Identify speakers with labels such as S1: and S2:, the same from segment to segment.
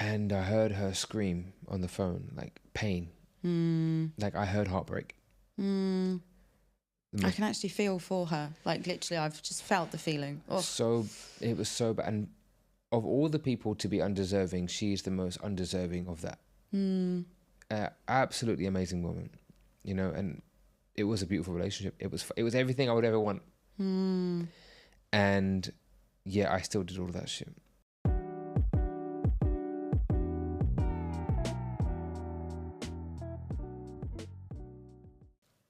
S1: And I heard her scream on the phone, like pain. Like I heard heartbreak.
S2: I can actually feel for her. Like literally, I've just felt the feeling. Oh.
S1: So it was so bad. And of all the people to be undeserving, she's the most undeserving of that. Absolutely amazing woman, you know. And it was a beautiful relationship. It was everything I would ever want. And yeah, I still did all of that shit.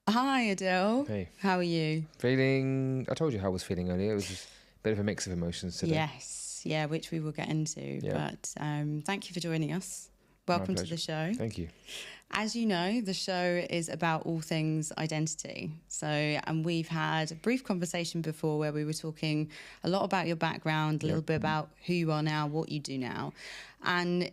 S2: Hi, Adil.
S1: Hey.
S2: How are you?
S1: I told you how I was feeling earlier. It was just a bit of a mix of emotions today.
S2: Yes, yeah, which we will get into.
S1: Yeah.
S2: But thank you for joining us. Welcome to the show.
S1: Thank you.
S2: As you know, the show is about all things identity. So, and we've had a brief conversation before where we were talking a lot about your background, a little bit about who you are now, what you do now. And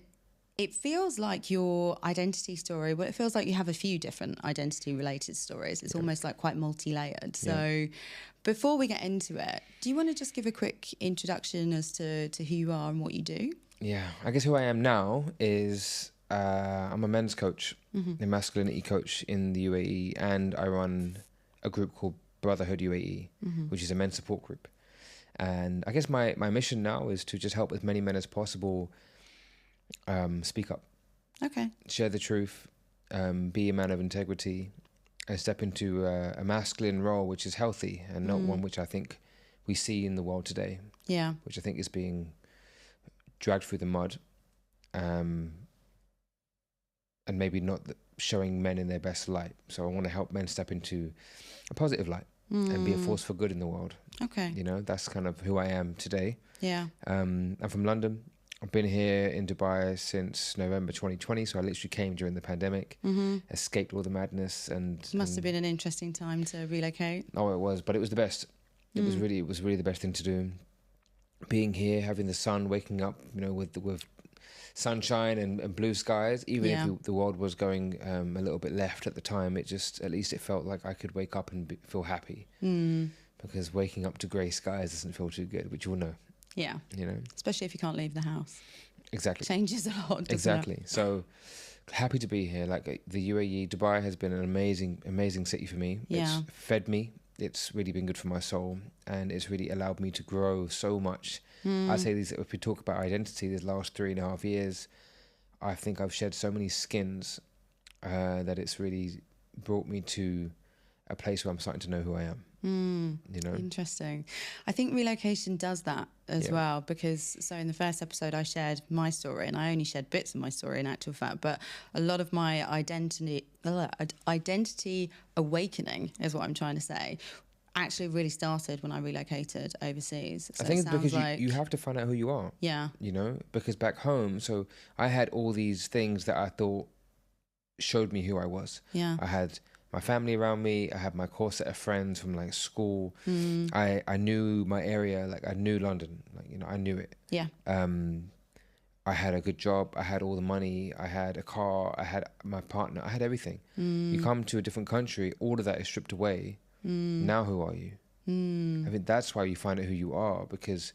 S2: it feels like your identity story, well, it feels like you have a few different identity related stories. It's almost like quite multi-layered. So before we get into it, do you want to just give a quick introduction as to who you are and what you do?
S1: Yeah, I guess who I am now is I'm a men's coach, a masculinity coach in the UAE, and I run a group called Brotherhood UAE, which is a men's support group. And I guess my mission now is to just help as many men as possible speak up.
S2: Okay.
S1: Share the truth, be a man of integrity, and step into a masculine role which is healthy and not one which I think we see in the world today.
S2: Yeah.
S1: Which I think is being dragged through the mud, and maybe not showing men in their best light. So I want to help men step into a positive light and be a force for good in the world.
S2: Okay.
S1: You know, that's kind of who I am today.
S2: Yeah.
S1: I'm from London. I've been here in Dubai since November 2020, so I literally came during the pandemic, escaped all the madness, and
S2: Must have been an interesting time to relocate.
S1: Oh, it was, but it was the best. It was really the best thing to do. Being here, having the sun, waking up, you know, with sunshine and blue skies, even if the world was going a little bit left at the time, at least it felt like I could wake up and feel happy. Because waking up to grey skies doesn't feel too good, which you will know.
S2: Yeah.
S1: You know,
S2: especially if you can't leave the house.
S1: Exactly.
S2: Changes a lot, doesn't
S1: exactly.
S2: it?
S1: So happy to be here. Like the UAE, Dubai has been an amazing city for me.
S2: Yeah.
S1: It's fed me. It's really been good for my soul, and it's really allowed me to grow so much. I say this, if we talk about identity, these last 3.5 years, I think I've shed so many skins that it's really brought me to a place where I'm starting to know who I am. You know,
S2: interesting. I think relocation does that as well, because so in the first episode I shared my story, and I only shared bits of my story in actual fact, but a lot of my identity awakening is what I'm trying to say, actually really started when I relocated overseas. So
S1: I think
S2: it
S1: it's because
S2: like,
S1: you have to find out who you are.
S2: Yeah.
S1: You know, because back home, so I had all these things that I thought showed me who I was.
S2: Yeah.
S1: I had my family around me. I had my core set of friends from like school. I knew my area, like I knew London, like, you know, I knew it.
S2: Yeah.
S1: I had a good job. I had all the money. I had a car. I had my partner. I had everything. You come to a different country, all of that is stripped away. Now who are you? I think that's why you find out who you are, because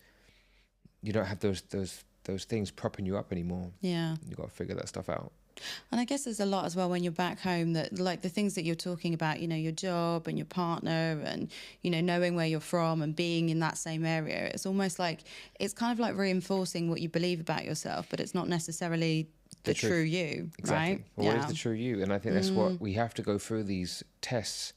S1: you don't have those things propping you up anymore.
S2: Yeah.
S1: You got to figure that stuff out.
S2: And I guess there's a lot as well when you're back home, that like the things that you're talking about, you know, your job and your partner and, you know, knowing where you're from and being in that same area. It's almost like, it's kind of like reinforcing what you believe about yourself, but it's not necessarily the true you,
S1: exactly.
S2: right?
S1: Well, what is the true you? And I think that's what we have to go through, these tests.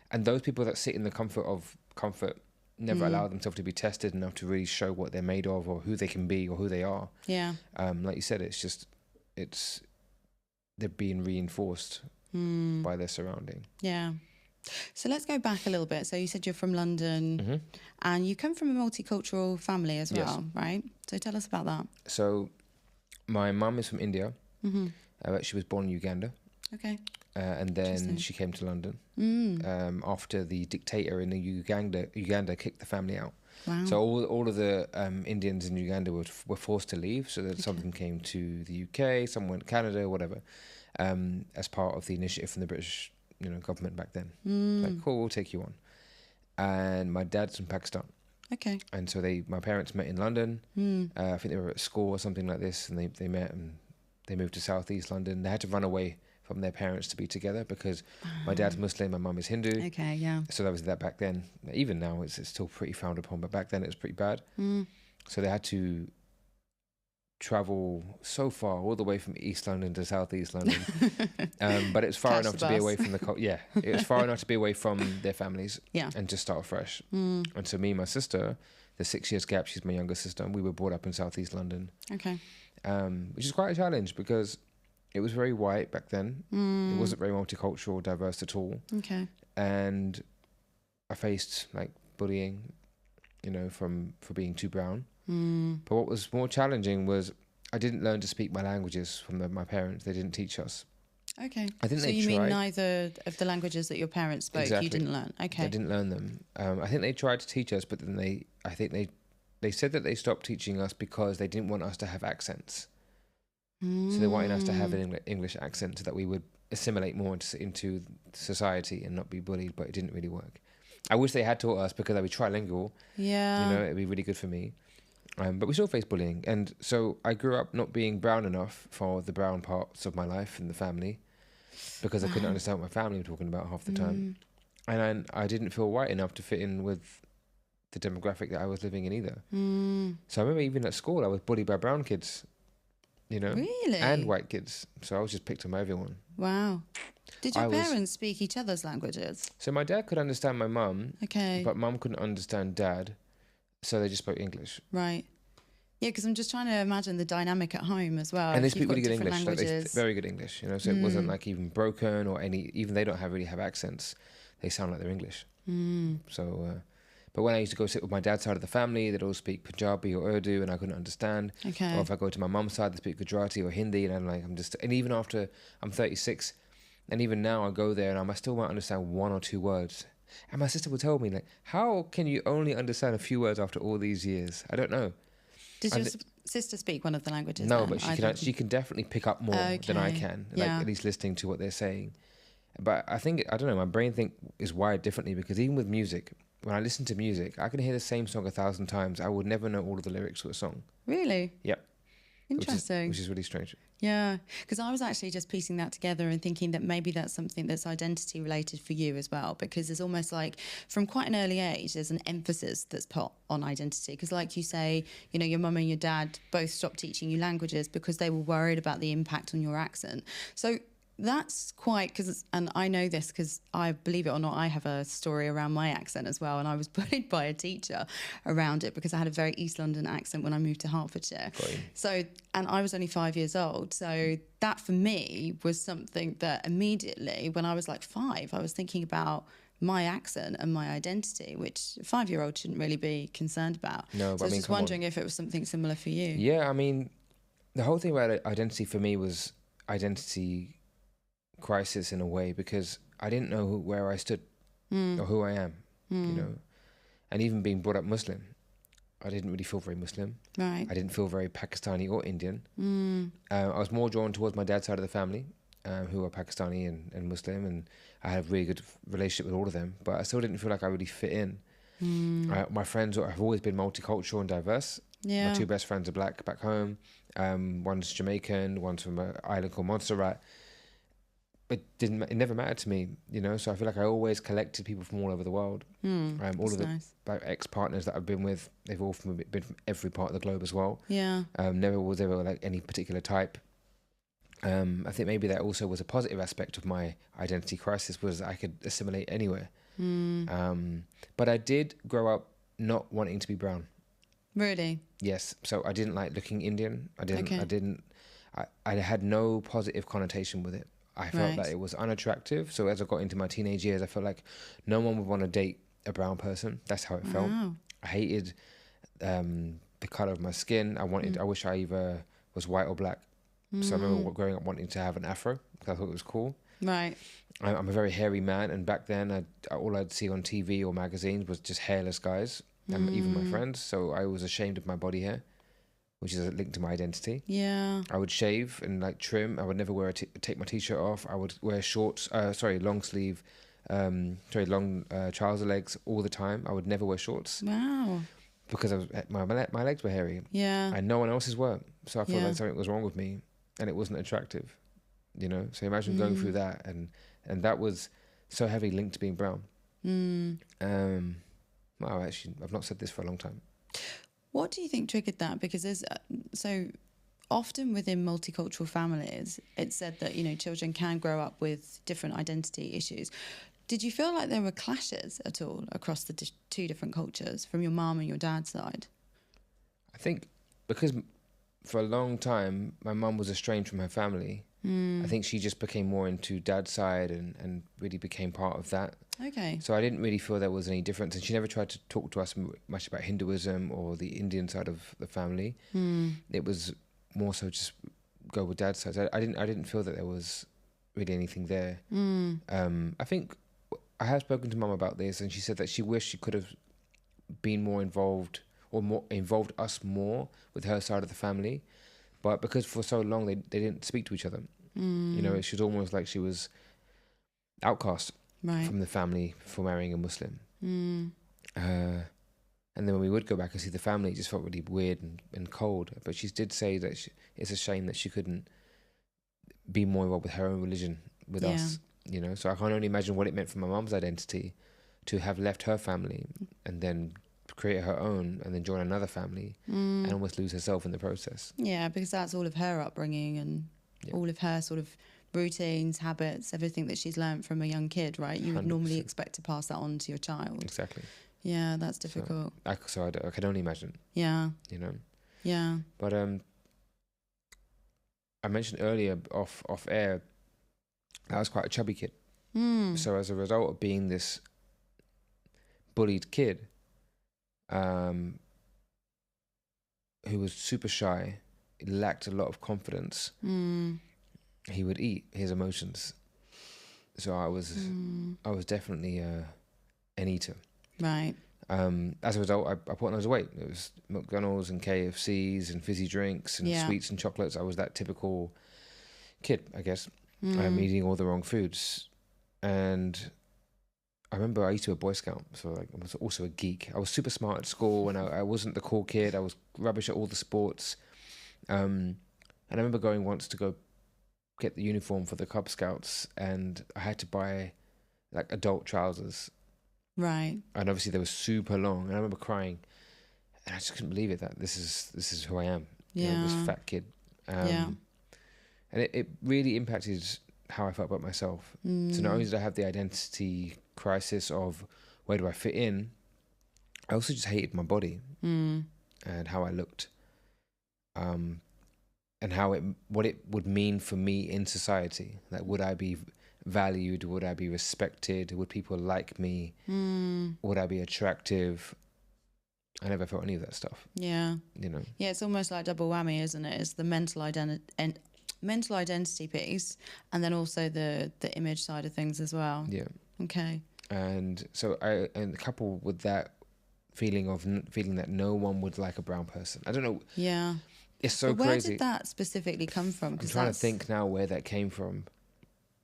S1: And those people that sit in the comfort of comfort never allow themselves to be tested enough to really show what they're made of or who they can be or who they are.
S2: Yeah.
S1: Like you said, they're being reinforced by their surrounding.
S2: Yeah. So let's go back a little bit. So you said you're from London and you come from a multicultural family as well, right? So tell us about that.
S1: So my mum is from India. She was born in Uganda.
S2: Okay.
S1: And then she came to London after the dictator in Uganda kicked the family out.
S2: Wow.
S1: So all of the Indians in Uganda were forced to leave. So that some of them came to the UK, some went to Canada, whatever, as part of the initiative from the British, you know, government back then. Like, cool, we'll take you on. And my dad's from Pakistan.
S2: Okay.
S1: And so my parents met in London. I think they were at school or something like this, and they met and they moved to Southeast London. They had to run away from their parents to be together because my dad's Muslim, my mum is Hindu.
S2: Okay, yeah.
S1: So that was that back then. Even now, it's still pretty frowned upon, but back then it was pretty bad. So they had to travel so far, all the way from East London to Southeast London. But it's far enough to be away from it was far enough to be away from their families and just start fresh. And so me and my sister, the 6 years gap, she's my younger sister, and we were brought up in Southeast London.
S2: Okay.
S1: Which is quite a challenge because it was very white back then. It wasn't very multicultural, diverse at all.
S2: Okay.
S1: And I faced like bullying, for being too brown. But what was more challenging was I didn't learn to speak my languages from my parents. They didn't teach us.
S2: Okay.
S1: I think
S2: so
S1: they
S2: you
S1: tried.
S2: mean neither of the languages that your parents spoke you didn't learn? Okay.
S1: I didn't learn them. I think they tried to teach us, but then they said that they stopped teaching us because they didn't want us to have accents. So they wanted us to have an English accent so that we would assimilate more into society and not be bullied, but it didn't really work. I wish they had taught us because I'd be trilingual.
S2: Yeah.
S1: It'd be really good for me. But we still face bullying. And so I grew up not being brown enough for the brown parts of my life and the family because I couldn't understand what my family were talking about half the time. And I didn't feel white enough to fit in with the demographic that I was living in either. So I remember even at school, I was bullied by brown kids,
S2: Really?
S1: and white kids. So I was just picked on by everyone.
S2: Wow. Did your parents speak each other's languages?
S1: So my dad could understand my mum,
S2: Okay.
S1: but mum couldn't understand dad. So they just spoke English.
S2: Right. Yeah, because I'm just trying to imagine the dynamic at home as well.
S1: And they speak really good English, very good English, so it wasn't like even broken or even they don't really have accents. They sound like they're English. So, but when I used to go sit with my dad's side of the family, they'd all speak Punjabi or Urdu and I couldn't understand.
S2: Okay.
S1: Or if I go to my mum's side, they speak Gujarati or Hindi and and even after I'm 36, and even now I go there and I still won't understand one or two words. And my sister would tell me, like, how can you only understand a few words after all these years? I don't know.
S2: Does your sister speak one of the languages?
S1: No,
S2: then?
S1: but she can definitely pick up more than I can, at least listening to what they're saying. But I don't know, my brain is wired differently because even with music, when I listen to music, I can hear the same song 1,000 times. I would never know all of the lyrics to a song.
S2: Really?
S1: Yep.
S2: Interesting.
S1: Which is really strange.
S2: Yeah, because I was actually just piecing that together and thinking that maybe that's something that's identity related for you as well, because it's almost like from quite an early age, there's an emphasis that's put on identity. Because like you say, your mum and your dad both stopped teaching you languages because they were worried about the impact on your accent. So that's quite, and I know this because I, believe it or not, I have a story around my accent as well. And I was bullied by a teacher around it because I had a very East London accent when I moved to Hertfordshire. So, and I was only 5 years old. So that for me was something that immediately when I was like 5, I was thinking about my accent and my identity, which a 5-year-old shouldn't really be concerned about.
S1: No,
S2: so I was just wondering if it was something similar for you.
S1: Yeah, I mean, the whole thing about identity for me was identity crisis in a way because I didn't know where I stood or who I am, and even being brought up Muslim, I didn't really feel very Muslim.
S2: Right.
S1: I didn't feel very Pakistani or Indian. I was more drawn towards my dad's side of the family, who are Pakistani and Muslim, and I had a really good relationship with all of them, but I still didn't feel like I really fit in. My friends have always been multicultural and diverse. My 2 best friends are black back home. One's Jamaican, one's from an island called Montserrat. It never mattered to me, so I feel like I always collected people from all over the world. All of the ex-partners that I've been with, they've all been from every part of the globe as well.
S2: Yeah.
S1: Never was ever like any particular type. I think maybe that also was a positive aspect of my identity crisis was I could assimilate anywhere. But I did grow up not wanting to be brown.
S2: Really?
S1: Yes. So I didn't like looking Indian. I had no positive connotation with it. I felt that it was unattractive. So as I got into my teenage years, I felt like no one would want to date a brown person. That's how it felt. I hated the color of my skin. I wish I either was white or black. So I remember growing up wanting to have an afro because I thought it was cool.
S2: Right.
S1: I'm a very hairy man, and back then all I'd see on TV or magazines was just hairless guys, and even my friends. So I was ashamed of my body hair, which is a link to my identity.
S2: Yeah.
S1: I would shave and trim. I would never take my t-shirt off. I would wear long sleeve, long trouser legs all the time. I would never wear shorts.
S2: Wow.
S1: because my legs were hairy.
S2: Yeah.
S1: And no one else's were. So I felt
S2: Yeah.
S1: like something was wrong with me, and it wasn't attractive. You know. So imagine going through that, and that was so heavily linked to being brown. Wow, actually, I've not said this for a long time.
S2: What do you think triggered that? Because there's so often within multicultural families, it's said that, you know, children can grow up with different identity issues. Did you feel like there were clashes at all across the two different cultures from your mum and your dad's side?
S1: I think because for a long time my mum was estranged from her family. I think she just became more into dad's side and really became part of that.
S2: Okay.
S1: So I didn't really feel there was any difference, and she never tried to talk to us much about Hinduism or the Indian side of the family. It was more so just go with dad's side. I didn't feel that there was really anything there. I think I have spoken to mum about this, and she said that she wished she could have been more involved or more involved us more with her side of the family. But because for so long they didn't speak to each other, you know, she was almost like she was outcast from the family for marrying a Muslim. And then when we would go back and see the family, it just felt really weird and cold. But she did say that it's a shame that she couldn't be more involved with her own religion with us, you know. So I can only imagine what it meant for my mum's identity to have left her family and then create her own and then join another family and almost lose herself in the process.
S2: Yeah, because that's all of her upbringing and all of her sort of routines, habits, everything that she's learned from a young kid, right? You would
S1: 100%.
S2: Normally expect to pass that on to your child.
S1: Exactly.
S2: Yeah, that's difficult.
S1: So I can only imagine.
S2: Yeah.
S1: You know.
S2: Yeah.
S1: But I mentioned earlier off air, I was quite a chubby kid. So as a result of being this bullied kid, who was super shy, lacked a lot of confidence, he would eat his emotions. So I was definitely an eater.
S2: Right.
S1: As a result, I put on loads of weight. It was McDonald's and KFCs and fizzy drinks and sweets and chocolates. I was that typical kid, I guess. Eating all the wrong foods. And I remember I used to be a Boy Scout, so like I was also a geek. I was super smart at school, and I wasn't the cool kid. I was rubbish at all the sports. And I remember going once to go get the uniform for the Cub Scouts, and I had to buy like adult trousers.
S2: Right.
S1: And obviously they were super long, and I remember crying, and I just couldn't believe it. That this is who I am.
S2: Yeah.
S1: You know, this fat kid. And it really impacted how I felt about myself. So not only did I have the identity crisis of where do I fit in, I also just hated my body and how I looked, and what it would mean for me in society. Like, would I be valued? Would I be respected? Would people like me? Would I be attractive? I never felt any of that stuff.
S2: Yeah.
S1: You know.
S2: Yeah, it's almost like double whammy, isn't it? It's the mental identity piece, and then also the image side of things as well.
S1: Yeah.
S2: Okay.
S1: And so and coupled with that feeling that no one would like a brown person. I don't know.
S2: Yeah.
S1: It's so
S2: but where
S1: crazy.
S2: Where did that specifically come from?
S1: I'm trying to think now where that came from.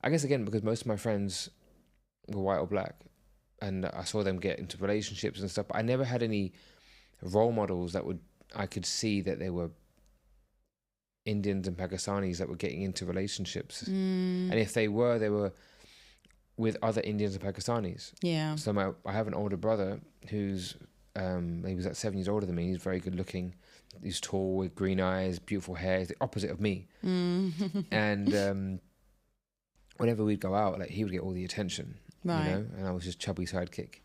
S1: I guess again because most of my friends were white or black, and I saw them get into relationships and stuff. But I never had any role models that I could see that they were Indians and Pakistanis that were getting into relationships. And if they were with other Indians and Pakistanis. Yeah. So I have an older brother who's he was 7 years older than me. He's very good looking. He's tall with green eyes, beautiful hair. He's the opposite of me. And whenever we'd go out, like he would get all the attention, right? You know, and I was just chubby sidekick.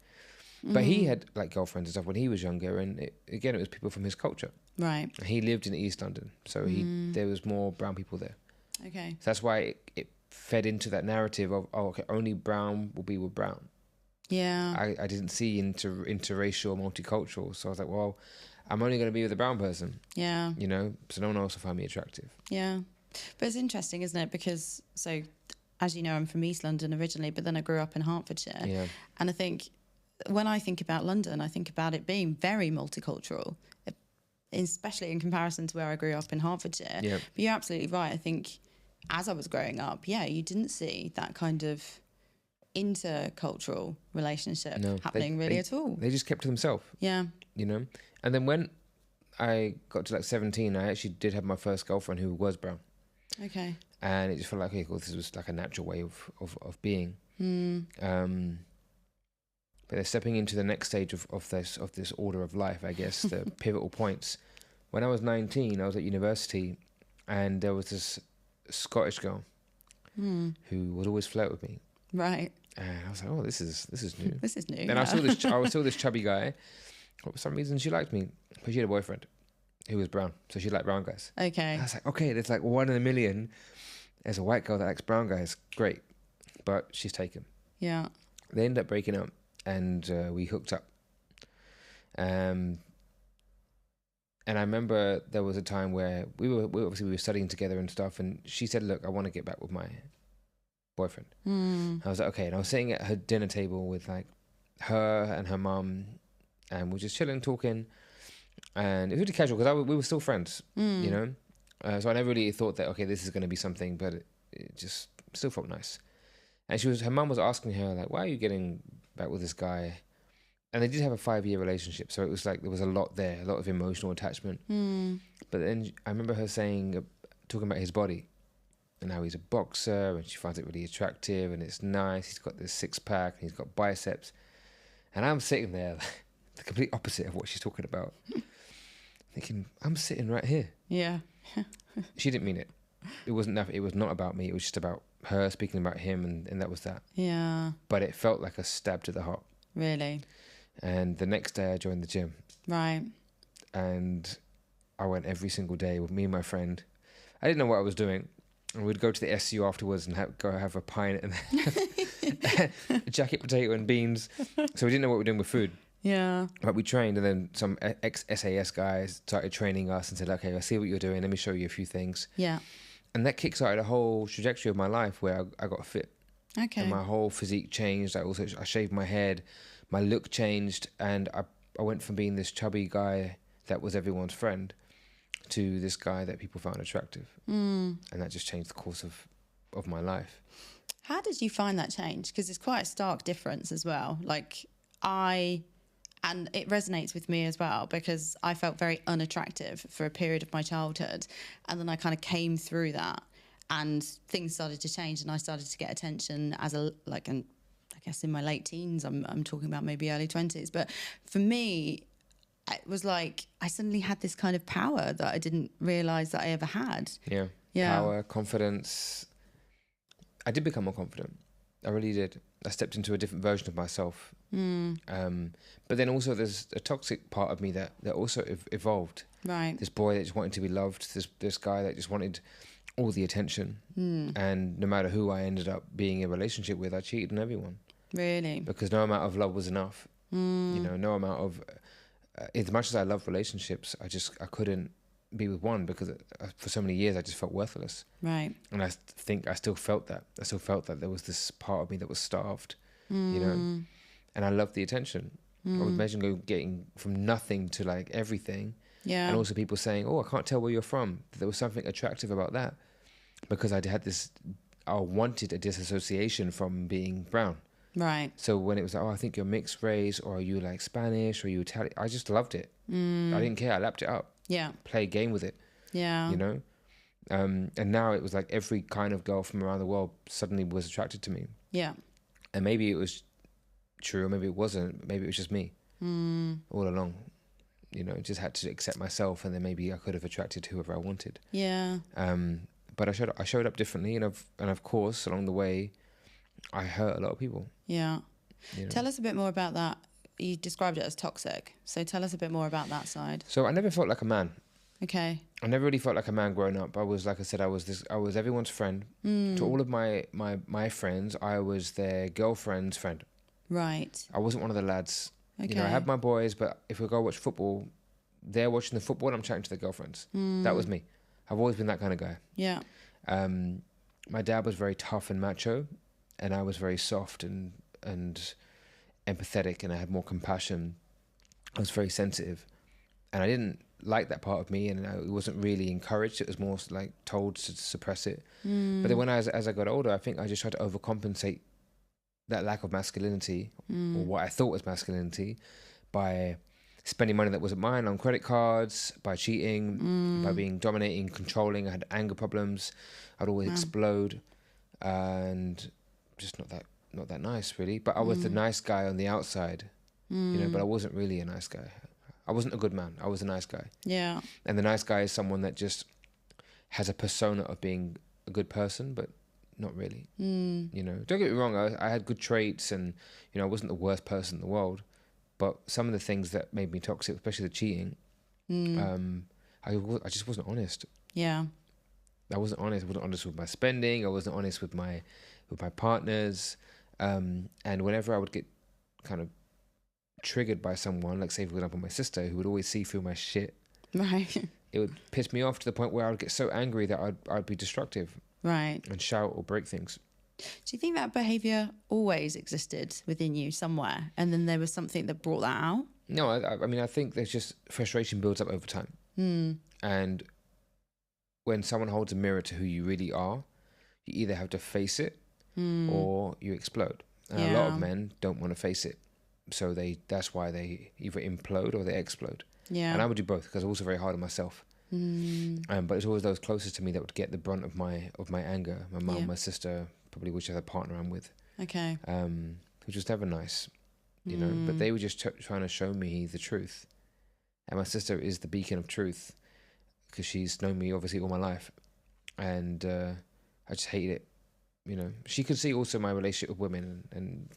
S1: But he had like girlfriends and stuff when he was younger, and it was people from his culture. Right. He lived in East London, so there was more brown people there. Okay. So that's why it fed into that narrative of, oh, okay, only brown will be with brown. Yeah. I didn't see interracial, multicultural, so I was like, well, I'm only going to be with a brown person. Yeah. You know, so no one else will find me attractive. Yeah.
S2: But it's interesting, isn't it? Because, so, as you know, I'm from East London originally, but then I grew up in Hertfordshire. Yeah. And I think when I think about London, I think about it being very multicultural, especially in comparison to where I grew up in Hertfordshire. Yeah. But you're absolutely right. I think as I was growing up, you didn't see that kind of intercultural relationship happening at all.
S1: They just kept to themselves. Yeah. You know? And then when I got to like 17, I actually did have my first girlfriend who was brown.
S2: Okay.
S1: And it just felt like, okay, cool, this was like a natural way of being. But they're stepping into the next stage of this order of life, I guess, the pivotal points. When I was 19, I was at university, and there was this Scottish girl who would always flirt with me.
S2: Right.
S1: And I was like, oh, this is new.
S2: This is new.
S1: Then I saw this chubby guy. For some reason, she liked me, but she had a boyfriend who was brown, so she liked brown guys.
S2: Okay.
S1: And I was like, okay, there's like 1 in a million. There's a white girl that likes brown guys. Great, but she's taken.
S2: Yeah.
S1: They ended up breaking up, and we hooked up. And I remember there was a time where we were studying together and stuff, and she said, look, I want to get back with my boyfriend. I was like, okay. And I was sitting at her dinner table with like her and her mum, and we were just chilling, talking, and it was really casual because we were still friends, you know. So I never really thought that, okay, this is going to be something, but it just still felt nice. And her mum was asking her like, why are you getting back with this guy? And they did have a 5-year relationship, so it was like there was a lot there, a lot of emotional attachment. But then I remember her talking about his body and how he's a boxer, and she finds it really attractive, and it's nice. He's got this 6-pack, and he's got biceps. And I'm sitting there, the complete opposite of what she's talking about, thinking, I'm sitting right here.
S2: Yeah.
S1: She didn't mean it. It was not about me. It was just about her speaking about him, and that was that.
S2: Yeah.
S1: But it felt like a stab to the heart.
S2: Really?
S1: And the next day I joined the gym.
S2: Right.
S1: And I went every single day with me and my friend. I didn't know what I was doing. And we'd go to the SU afterwards and go have a pint and a jacket potato and beans. So we didn't know what we were doing with food.
S2: Yeah.
S1: But we trained, and then some ex-SAS guys started training us and said, okay, I see what you're doing. Let me show you a few things.
S2: Yeah.
S1: And that kickstarted a whole trajectory of my life where I got fit.
S2: Okay.
S1: And my whole physique changed. I shaved my head. My look changed. And I went from being this chubby guy that was everyone's friend to this guy that people found attractive. And that just changed the course of my life.
S2: How did you find that change? Because it's quite a stark difference as well. Like and it resonates with me as well, because I felt very unattractive for a period of my childhood. And then I kind of came through that, and things started to change, and I started to get attention as and I guess in my late teens, I'm talking about maybe early 20s. But for me, it was like I suddenly had this kind of power that I didn't realize that I ever had.
S1: Yeah. Power, confidence. I did become more confident. I really did. I stepped into a different version of myself. But then also there's a toxic part of me that also evolved.
S2: Right.
S1: This boy that just wanted to be loved. This guy that just wanted all the attention. And no matter who I ended up being in a relationship with, I cheated on everyone.
S2: Really?
S1: Because no amount of love was enough. You know, no amount of... as much as I love relationships, I couldn't be with one because for so many years I just felt worthless.
S2: Right.
S1: And I think I still felt that. I still felt that there was this part of me that was starved, you know. And I loved the attention. I would imagine getting from nothing to like everything.
S2: Yeah.
S1: And also people saying, oh, I can't tell where you're from. There was something attractive about that because I wanted a disassociation from being brown.
S2: Right.
S1: So when it was like, oh, I think you're mixed race, or are you like Spanish, or are you Italian? I just loved it. I didn't care. I lapped it up.
S2: Yeah.
S1: Play a game with it.
S2: Yeah.
S1: You know? And now it was like every kind of girl from around the world suddenly was attracted to me.
S2: Yeah.
S1: And maybe it was true, or maybe it wasn't. Maybe it was just me all along. You know, just had to accept myself, and then maybe I could have attracted whoever I wanted.
S2: Yeah.
S1: But I showed up differently, and of course along the way, I hurt a lot of people.
S2: Yeah.
S1: You know?
S2: Tell us a bit more about that. You described it as toxic, so tell us a bit more about that side.
S1: So I never felt like a man.
S2: Okay.
S1: I never really felt like a man growing up. I was, like I said, I was everyone's friend. To all of my friends, I was their girlfriend's friend.
S2: Right.
S1: I wasn't one of the lads.
S2: Okay.
S1: You know, I had my boys, but if we go watch football, they're watching the football and I'm chatting to their girlfriends. That was me. I've always been that kind of guy. Yeah. My dad was very tough and macho, and I was very soft and empathetic, and I had more compassion. I was very sensitive, and I didn't like that part of me, and it wasn't really encouraged. It was more like told to suppress it. But then as I got older, I think I just tried to overcompensate that lack of masculinity, or what I thought was masculinity, by spending money that wasn't mine on credit cards, by cheating, by being dominating, controlling. I had anger problems. I'd always explode, and just not that nice, really. But I was the nice guy on the outside, but I wasn't really a nice guy. I wasn't a good man. I was a nice guy.
S2: Yeah.
S1: And the nice guy is someone that just has a persona of being a good person, but not really. Don't get me wrong. I had good traits, and I wasn't the worst person in the world. But some of the things that made me toxic, especially the cheating, I just wasn't honest.
S2: Yeah.
S1: I wasn't honest. I wasn't honest with my spending. I wasn't honest with my partners. And whenever I would get kind of triggered by someone, like say for example my sister, who would always see through my shit,
S2: right,
S1: it would piss me off to the point where I would get so angry that I'd be destructive,
S2: right,
S1: and shout or break things.
S2: Do you think that behaviour always existed within you somewhere, and then there was something that brought that out?
S1: No, I mean, I think there's just frustration builds up over time. And when someone holds a mirror to who you really are, you either have to face it or you explode. And a lot of men don't want to face it. So that's why they either implode or they explode. Yeah. And I would do both, because I'm also very hard on myself. But it's always those closest to me that would get the brunt of my anger. My mum, my sister, probably whichever partner I'm with.
S2: Okay.
S1: Which was never nice, but they were just trying to show me the truth. And my sister is the beacon of truth, because she's known me obviously all my life. And I just hate it. She could see also my relationship with women, and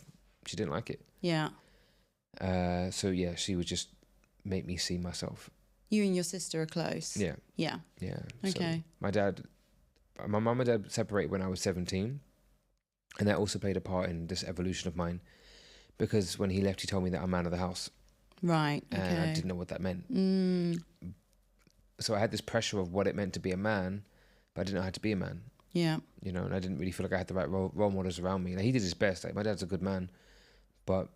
S1: she didn't like it.
S2: Yeah.
S1: So yeah, she would just make me see myself.
S2: You and your sister are close.
S1: Yeah.
S2: Yeah.
S1: Yeah.
S2: Okay.
S1: So my mum and dad separated when I was 17, and that also played a part in this evolution of mine, because when he left, he told me that I'm man of the house.
S2: Right. Okay.
S1: And I didn't know what that meant. So I had this pressure of what it meant to be a man, but I didn't know how to be a man.
S2: Yeah.
S1: And I didn't really feel like I had the right role models around me. Like, he did his best. Like, my dad's a good man, but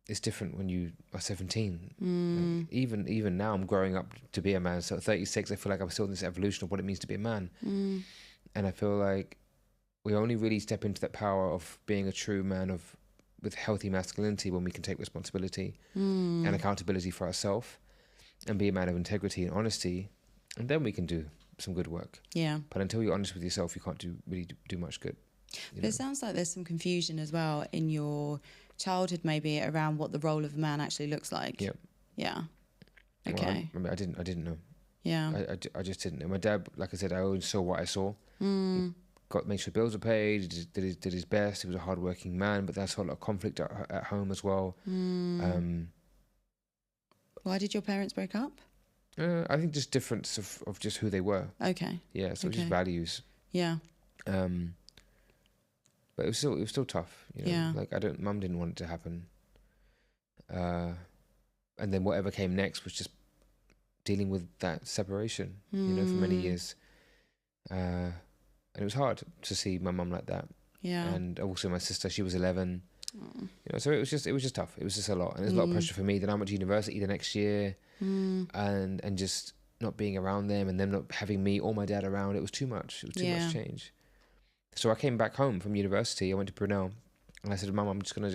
S1: it's different when you are 17. Like, even now, I'm growing up to be a man. So at 36, I feel like I'm still in this evolution of what it means to be a man. And I feel like we only really step into that power of being a true man with healthy masculinity when we can take responsibility and accountability for ourselves and be a man of integrity and honesty, and then we can do some good work. Yeah. But until you're honest with yourself, you can't really do much good.
S2: But it sounds like there's some confusion as well in your childhood, maybe around what the role of a man actually looks like.
S1: Yeah.
S2: Yeah. Okay.
S1: Well, I didn't know.
S2: Yeah.
S1: I just didn't know. My dad, like I said, I always saw what I saw. Made sure bills were paid. Did his best. He was a hardworking man, but that's a lot of conflict at home as well.
S2: Why did your parents break up?
S1: I think just difference of just who they were.
S2: Okay.
S1: Yeah, so just values.
S2: Yeah.
S1: But it was still tough.
S2: Yeah.
S1: Like Mum didn't want it to happen. And then whatever came next was just dealing with that separation. For many years. And it was hard to see my mum like that. Yeah. And also my sister, she was 11. So it was just tough. It was just a lot, and there's a lot of pressure for me. Then I went to university the next year, and just not being around them, and them not having me or my dad around. It was too much. It was too much change. So I came back home from university. I went to Brunel, and I said, "Mum, I'm just gonna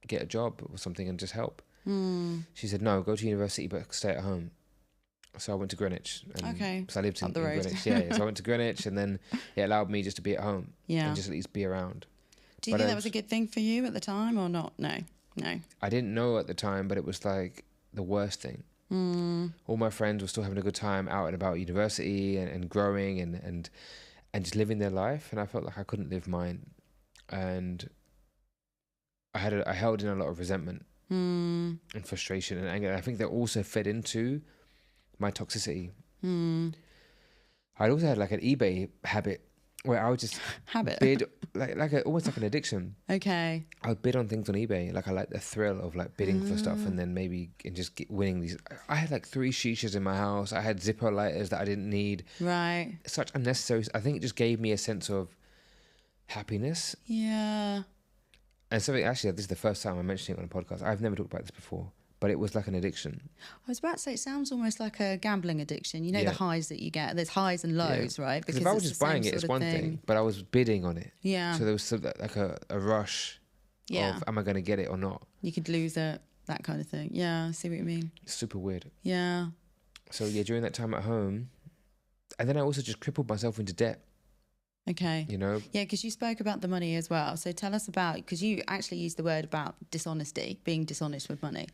S1: get a job or something and just help." She said, "No, go to university, but stay at home." So I went to Greenwich.
S2: Okay.
S1: So I lived in Greenwich. Yeah. So I went to Greenwich, and then it allowed me just to be at home.
S2: Yeah.
S1: And just at least be around.
S2: Do you think that was a good thing for you at the time or not? No.
S1: I didn't know at the time, but it was like the worst thing. All my friends were still having a good time out and about university and growing and just living their life. And I felt like I couldn't live mine. And I held in a lot of resentment and frustration and anger. And I think that also fed into my toxicity. I also had like an eBay habit where I would just bid almost like an addiction. Okay. I would bid on things on eBay. Like I like the thrill of like bidding for stuff and then just winning these. I had like 3 shishas in my house. I had Zippo lighters that I didn't need. Right. Such unnecessary. I think it just gave me a sense of happiness. Yeah. And something, actually, this is the first time I'm mentioning it on a podcast. I've never talked about this before, but it was like an addiction.
S2: I was about to say, it sounds almost like a gambling addiction. The highs that you get. There's highs and lows, right?
S1: Because if I was just buying it, it's one thing, but I was bidding on it. Yeah. So there was like a rush of, am I going to get it or not?
S2: You could lose it. that kind of thing. Yeah, I see what you mean.
S1: Super weird.
S2: Yeah.
S1: So yeah, during that time at home, and then I also just crippled myself into debt.
S2: Okay.
S1: You know?
S2: Yeah, because you spoke about the money as well. So tell us about, because you actually used the word about dishonesty, being dishonest with money.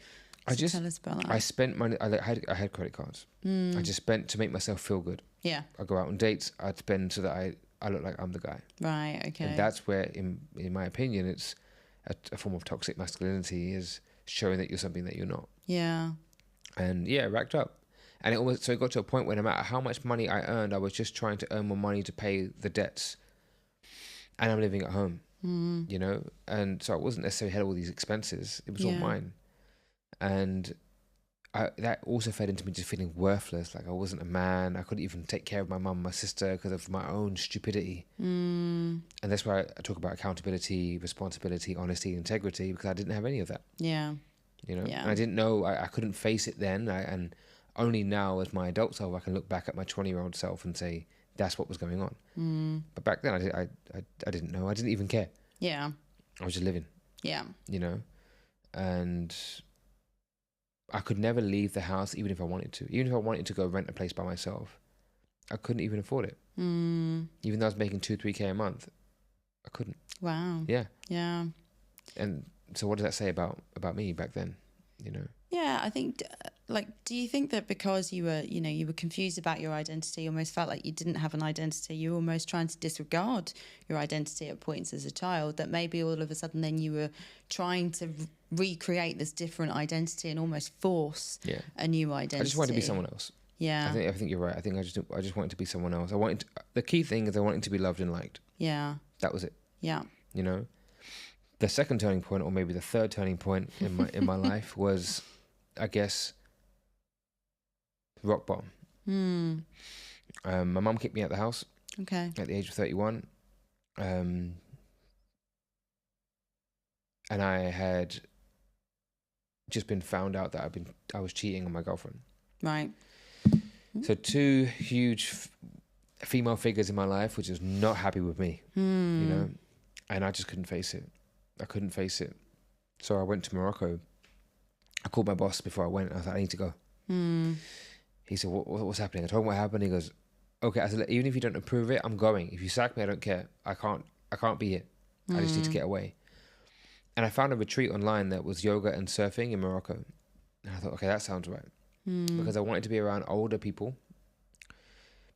S2: So tell us about that.
S1: I spent money. I had credit cards. I just spent to make myself feel good.
S2: Yeah.
S1: I go out on dates. I'd spend so that I look like I'm the guy.
S2: Right. Okay.
S1: And that's where, in my opinion, it's a form of toxic masculinity, is showing that you're something that you're not.
S2: Yeah.
S1: And yeah, it racked up. And it got to a point where no matter how much money I earned, I was just trying to earn more money to pay the debts. And I'm living at home, you know? And so I wasn't necessarily had all these expenses. It was all mine. And that also fed into me just feeling worthless. Like I wasn't a man. I couldn't even take care of my mum and my sister because of my own stupidity. And that's why I talk about accountability, responsibility, honesty, integrity, because I didn't have any of that.
S2: Yeah.
S1: You know?
S2: Yeah.
S1: And I didn't know, I couldn't face it then. And only now as my adult self, I can look back at my 20-year-old self and say, that's what was going on. But back then I didn't know. I didn't even care.
S2: Yeah.
S1: I was just living.
S2: Yeah.
S1: You know? And I could never leave the house even if I wanted to. Even if I wanted to go rent a place by myself, I couldn't even afford it. Even though I was making 2-3K a month, I couldn't.
S2: Wow.
S1: Yeah.
S2: Yeah.
S1: And so what does that say about me back then, you know?
S2: Yeah, I think, do you think that because you were confused about your identity, you almost felt like you didn't have an identity, you were almost trying to disregard your identity at points as a child, that maybe all of a sudden then you were trying to recreate this different identity and almost force a new identity?
S1: I just wanted to be someone else.
S2: Yeah.
S1: I think you're right. I think I just wanted to be someone else. The key thing is I wanted to be loved and liked.
S2: Yeah.
S1: That was it.
S2: Yeah.
S1: You know? The second turning point, or maybe the third turning point in my life was, I guess, rock bottom. My mum kicked me out of the house.
S2: Okay.
S1: At the age of 31. And I had just been found out that I was cheating on my girlfriend.
S2: Right.
S1: So two huge female figures in my life, which was not happy with me, you know, and I just couldn't face it. I couldn't face it. So I went to Morocco. I called my boss before I went. I was like, I need to go. He said, what's happening? I told him what happened. He goes, okay. I said, even if you don't approve it, I'm going. If you sack me, I don't care. I can't be here. I just need to get away. And I found a retreat online that was yoga and surfing in Morocco. And I thought, okay, that sounds right. Because I wanted to be around older people.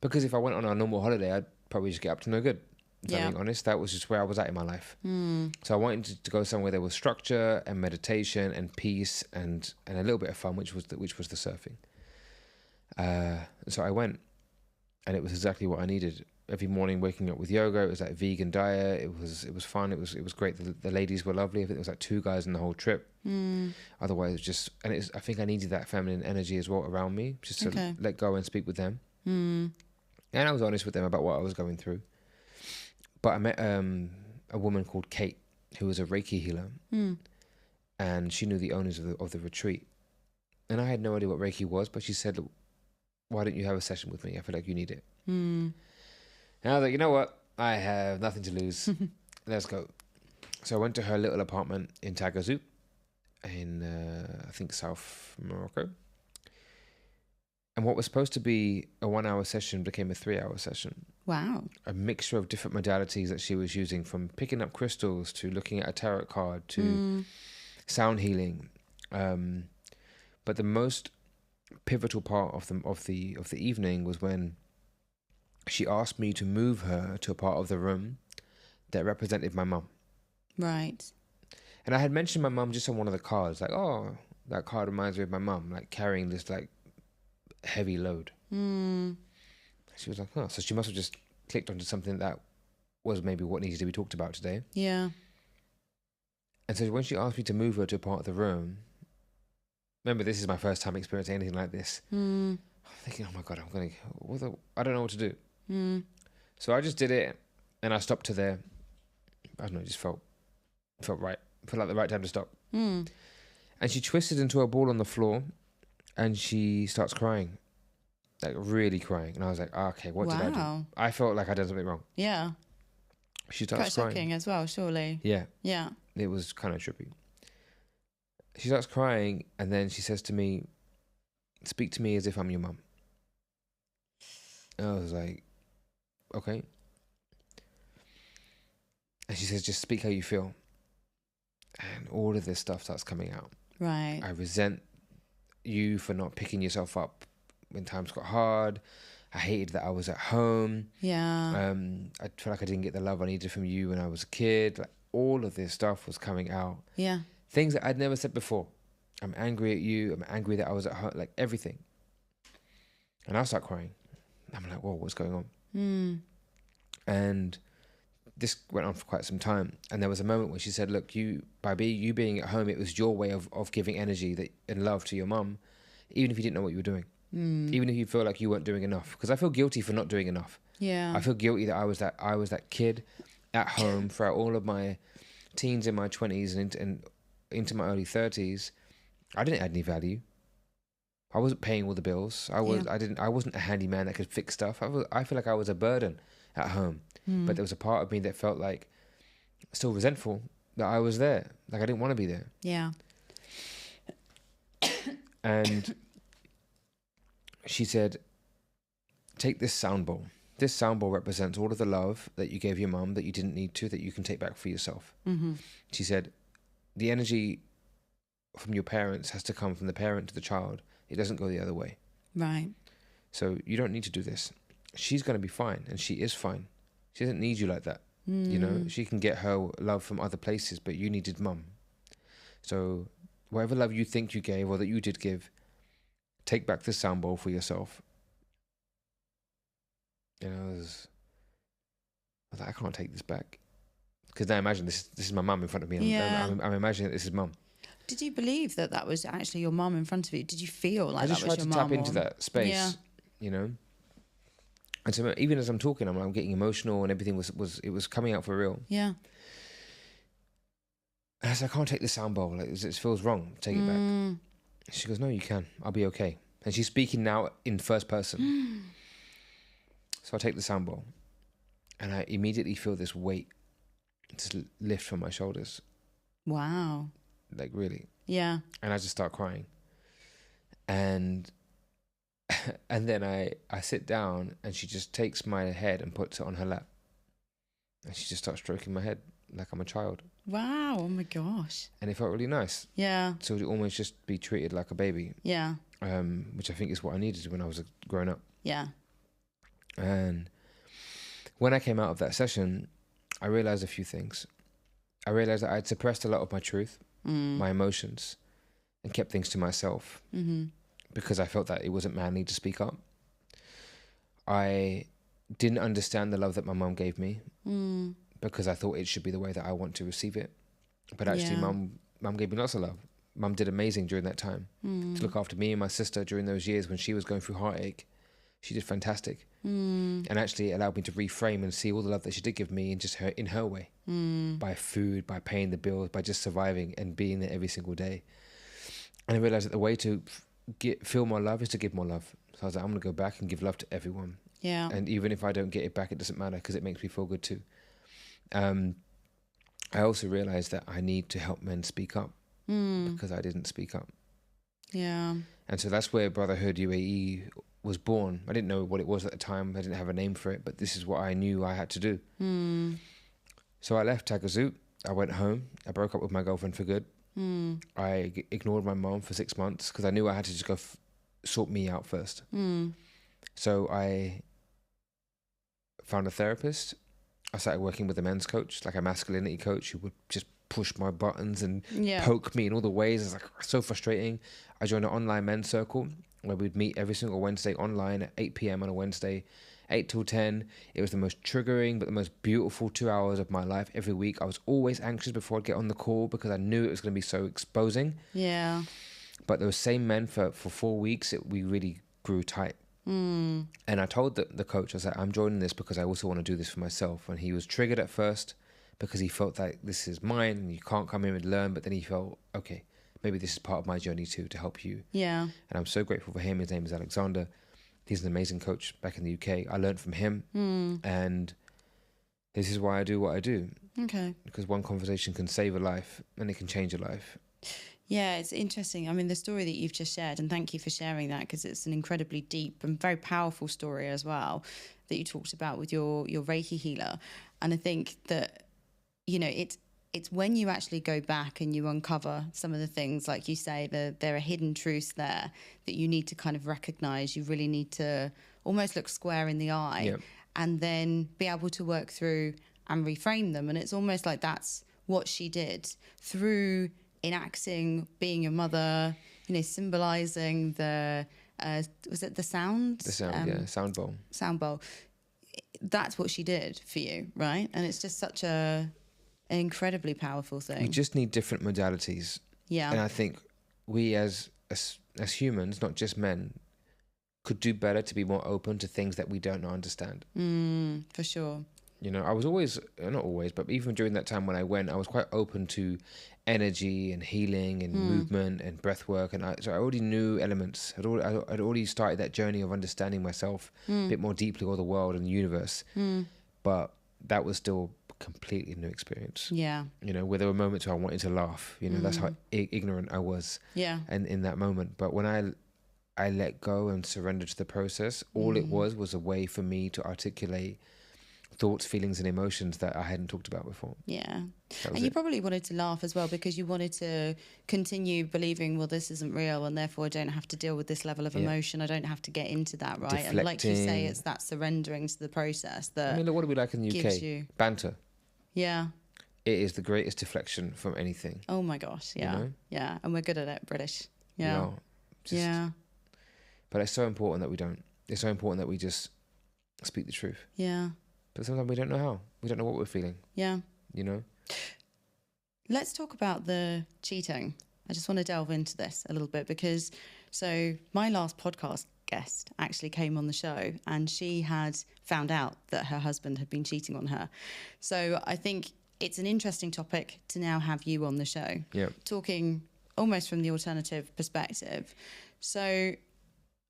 S1: Because if I went on a normal holiday, I'd probably just get up to no good. If I'm being honest, that was just where I was at in my life. So I wanted to go somewhere there was structure and meditation and peace and a little bit of fun, which was the surfing. So I went, and it was exactly what I needed. Every morning, waking up with yoga. It was like vegan diet. It was fun. It was great. The ladies were lovely. I think there was like 2 guys in the whole trip. Otherwise, it was just, and I think I needed that feminine energy as well around me, just to let go and speak with them. And I was honest with them about what I was going through. But I met a woman called Kate, who was a Reiki healer, and she knew the owners of the retreat. And I had no idea what Reiki was, but she said, why don't you have a session with me? I feel like you need it. And I was like, you know what? I have nothing to lose. Let's go. So I went to her little apartment in Tagazout in, I think, South Morocco. And what was supposed to be a 1-hour session became a 3-hour session.
S2: Wow.
S1: A mixture of different modalities that she was using, from picking up crystals to looking at a tarot card to sound healing. But the most pivotal part of the evening was when she asked me to move her to a part of the room that represented my mum. Right. And I had mentioned my mum just on one of the cards, like, oh, that card reminds me of my mum, like carrying this like heavy load. She was like, oh, so she must have just clicked onto something that was maybe what needed to be talked about today.
S2: Yeah.
S1: And so when she asked me to move her to a part of the room, remember, this is my first time experiencing anything like this. I'm thinking, oh my God, I don't know what to do. So I just did it, and I stopped her there. I don't know, it just felt right. Felt like the right time to stop. And she twisted into a ball on the floor, and she starts crying, like really crying. And I was like, okay, what did I do? I felt like I'd done something wrong.
S2: Yeah.
S1: She starts crying.
S2: Quite shocking as well, surely.
S1: Yeah.
S2: Yeah.
S1: It was kind of trippy. she starts crying, and then she says to me, "Speak to me as if I'm your mum." And I was like, okay. And she says, "Just speak how you feel." And all of this stuff starts coming out.
S2: Right.
S1: I resent you for not picking yourself up when times got hard. I hated that I was at home.
S2: Yeah.
S1: I felt like I didn't get the love I needed from you when I was a kid. Like, all of this stuff was coming out.
S2: Yeah.
S1: Things that I'd never said before. I'm angry at you. I'm angry that I was at home. Like, everything. And I start crying. I'm like, whoa, what's going on? And this went on for quite some time. And there was a moment where she said, look, you being at home, it was your way of giving energy and love to your mum, even if you didn't know what you were doing. Even if you feel like you weren't doing enough. Because I feel guilty for not doing enough.
S2: Yeah.
S1: I feel guilty that I was that kid at home throughout all of my teens and my 20s and into my early 30s. I didn't add any value. I wasn't paying all the bills. I wasn't a handyman that could fix stuff. I feel like I was a burden at home. But there was a part of me that felt like still resentful that I was there. Like I didn't want to be there.
S2: Yeah.
S1: And she said, take this sound bowl. This sound bowl represents all of the love that you gave your mum that you didn't need to, that you can take back for yourself. She said, the energy from your parents has to come from the parent to the child. It doesn't go the other way.
S2: Right.
S1: So you don't need to do this. She's going to be fine, and she is fine. She doesn't need you like that. You know, she can get her love from other places, but you needed mum. So whatever love you think you gave or that you did give, take back the sound bowl for yourself. You know, I was like, I can't take this back. Because now imagine this is my mum in front of me. I'm imagining that this is mum.
S2: Did you believe that was actually your mum in front of you? Did you feel like that was your mum?
S1: I just tried to tap into that space, you know. And so even as I'm talking, I'm getting emotional, and everything was coming out for real.
S2: Yeah.
S1: And I said, I can't take the sound bowl. Like, it feels wrong. Take it back. She goes, no, you can. I'll be okay. And she's speaking now in first person. So I take the sound bowl, and I immediately feel this weight just lift from my shoulders.
S2: Wow.
S1: Like, really.
S2: Yeah.
S1: And I just start crying. And then I sit down, and she just takes my head and puts it on her lap. And she just starts stroking my head like I'm a child.
S2: Wow. Oh my gosh.
S1: And it felt really nice.
S2: Yeah.
S1: So to almost just be treated like a baby.
S2: Yeah.
S1: Which I think is what I needed when I was growing up.
S2: Yeah.
S1: And when I came out of that session, I realized a few things. I realized that I'd suppressed a lot of my truth, my emotions, and kept things to myself because I felt that it wasn't manly to speak up. I didn't understand the love that my mum gave me because I thought it should be the way that I want to receive it. But actually, mum gave me lots of love. Mum did amazing during that time to look after me and my sister during those years when she was going through heartache. She did fantastic. And actually it allowed me to reframe and see all the love that she did give me in her way. By food, by paying the bills, by just surviving and being there every single day. And I realized that the way to feel more love is to give more love. So I was like, I'm going to go back and give love to everyone.
S2: Yeah.
S1: And even if I don't get it back, it doesn't matter because it makes me feel good too. I also realized that I need to help men speak up because I didn't speak up. Yeah. And so that's where Brotherhood UAE was born. I didn't know what it was at the time. I didn't have a name for it, but this is what I knew I had to do. So I left Tagazout. I went home. I broke up with my girlfriend for good. I ignored my mom for 6 months because I knew I had to just go sort me out first. So I found a therapist. I started working with a men's coach, like a masculinity coach who would just push my buttons and poke me in all the ways. It's like so frustrating. I joined an online men's circle where we'd meet every single Wednesday online at 8 p.m. on a Wednesday, 8 till 10. It was the most triggering but the most beautiful 2 hours of my life every week. I was always anxious before I'd get on the call because I knew it was going to be so exposing. Yeah. But those same men for 4 weeks, we really grew tight. And I told the coach, I was like, I'm joining this because I also want to do this for myself. And he was triggered at first because he felt like this is mine and you can't come in and learn. But then he felt, okay, maybe this is part of my journey too, to help you. Yeah. And I'm so grateful for him. His name is Alexander. He's an amazing coach back in the UK. I learned from him. And this is why I do what I do. Okay. Because one conversation can save a life and it can change a life.
S2: Yeah, it's interesting. I mean, the story that you've just shared, and thank you for sharing that, because it's an incredibly deep and very powerful story as well that you talked about with your Reiki healer. And I think that, you know, it's when you actually go back and you uncover some of the things, like you say, there are hidden truths there that you need to kind of recognize. You really need to almost look square in the eye,
S1: Yep.
S2: and then be able to work through and reframe them. And it's almost like that's what she did through enacting being your mother, you know, symbolizing the was it the sound?
S1: The sound, sound bowl.
S2: Sound bowl. That's what she did for you, right? And it's just such an incredibly powerful thing.
S1: We just need different modalities.
S2: Yeah.
S1: And I think we as humans, not just men, could do better to be more open to things that we don't understand.
S2: For sure.
S1: You know, I was always, not always, but even during that time when I went, I was quite open to energy and healing and movement and breath work. And so I already knew elements. I'd already started that journey of understanding myself a bit more deeply, or the world and the universe. But that was still a completely new experience.
S2: Yeah.
S1: You know, where there were moments where I wanted to laugh. You know, that's how ignorant I was.
S2: Yeah.
S1: And in that moment. But when I let go and surrendered to the process, all it was a way for me to articulate thoughts, feelings, and emotions that I hadn't talked about before.
S2: Yeah. And you probably wanted to laugh as well, because you wanted to continue believing, well, this isn't real, and therefore I don't have to deal with this level of emotion. I don't have to get into that, right?
S1: Deflecting.
S2: And like you say, it's that surrendering to the process that,
S1: I mean, look, what do we like in the UK? Banter.
S2: Yeah.
S1: It is the greatest deflection from anything.
S2: Oh my gosh. Yeah.
S1: You know?
S2: Yeah. And we're good at it, British. Yeah. Yeah.
S1: But it's so important that we don't. It's so important that we just speak the truth.
S2: Yeah.
S1: But sometimes we don't know how. We don't know what we're feeling.
S2: Yeah.
S1: You know?
S2: Let's talk about the cheating. I just want to delve into this a little bit, because so my last podcast guest actually came on the show, and she had found out that her husband had been cheating on her. So I think it's an interesting topic to now have you on the show.
S1: Yeah.
S2: Talking almost from the alternative perspective. So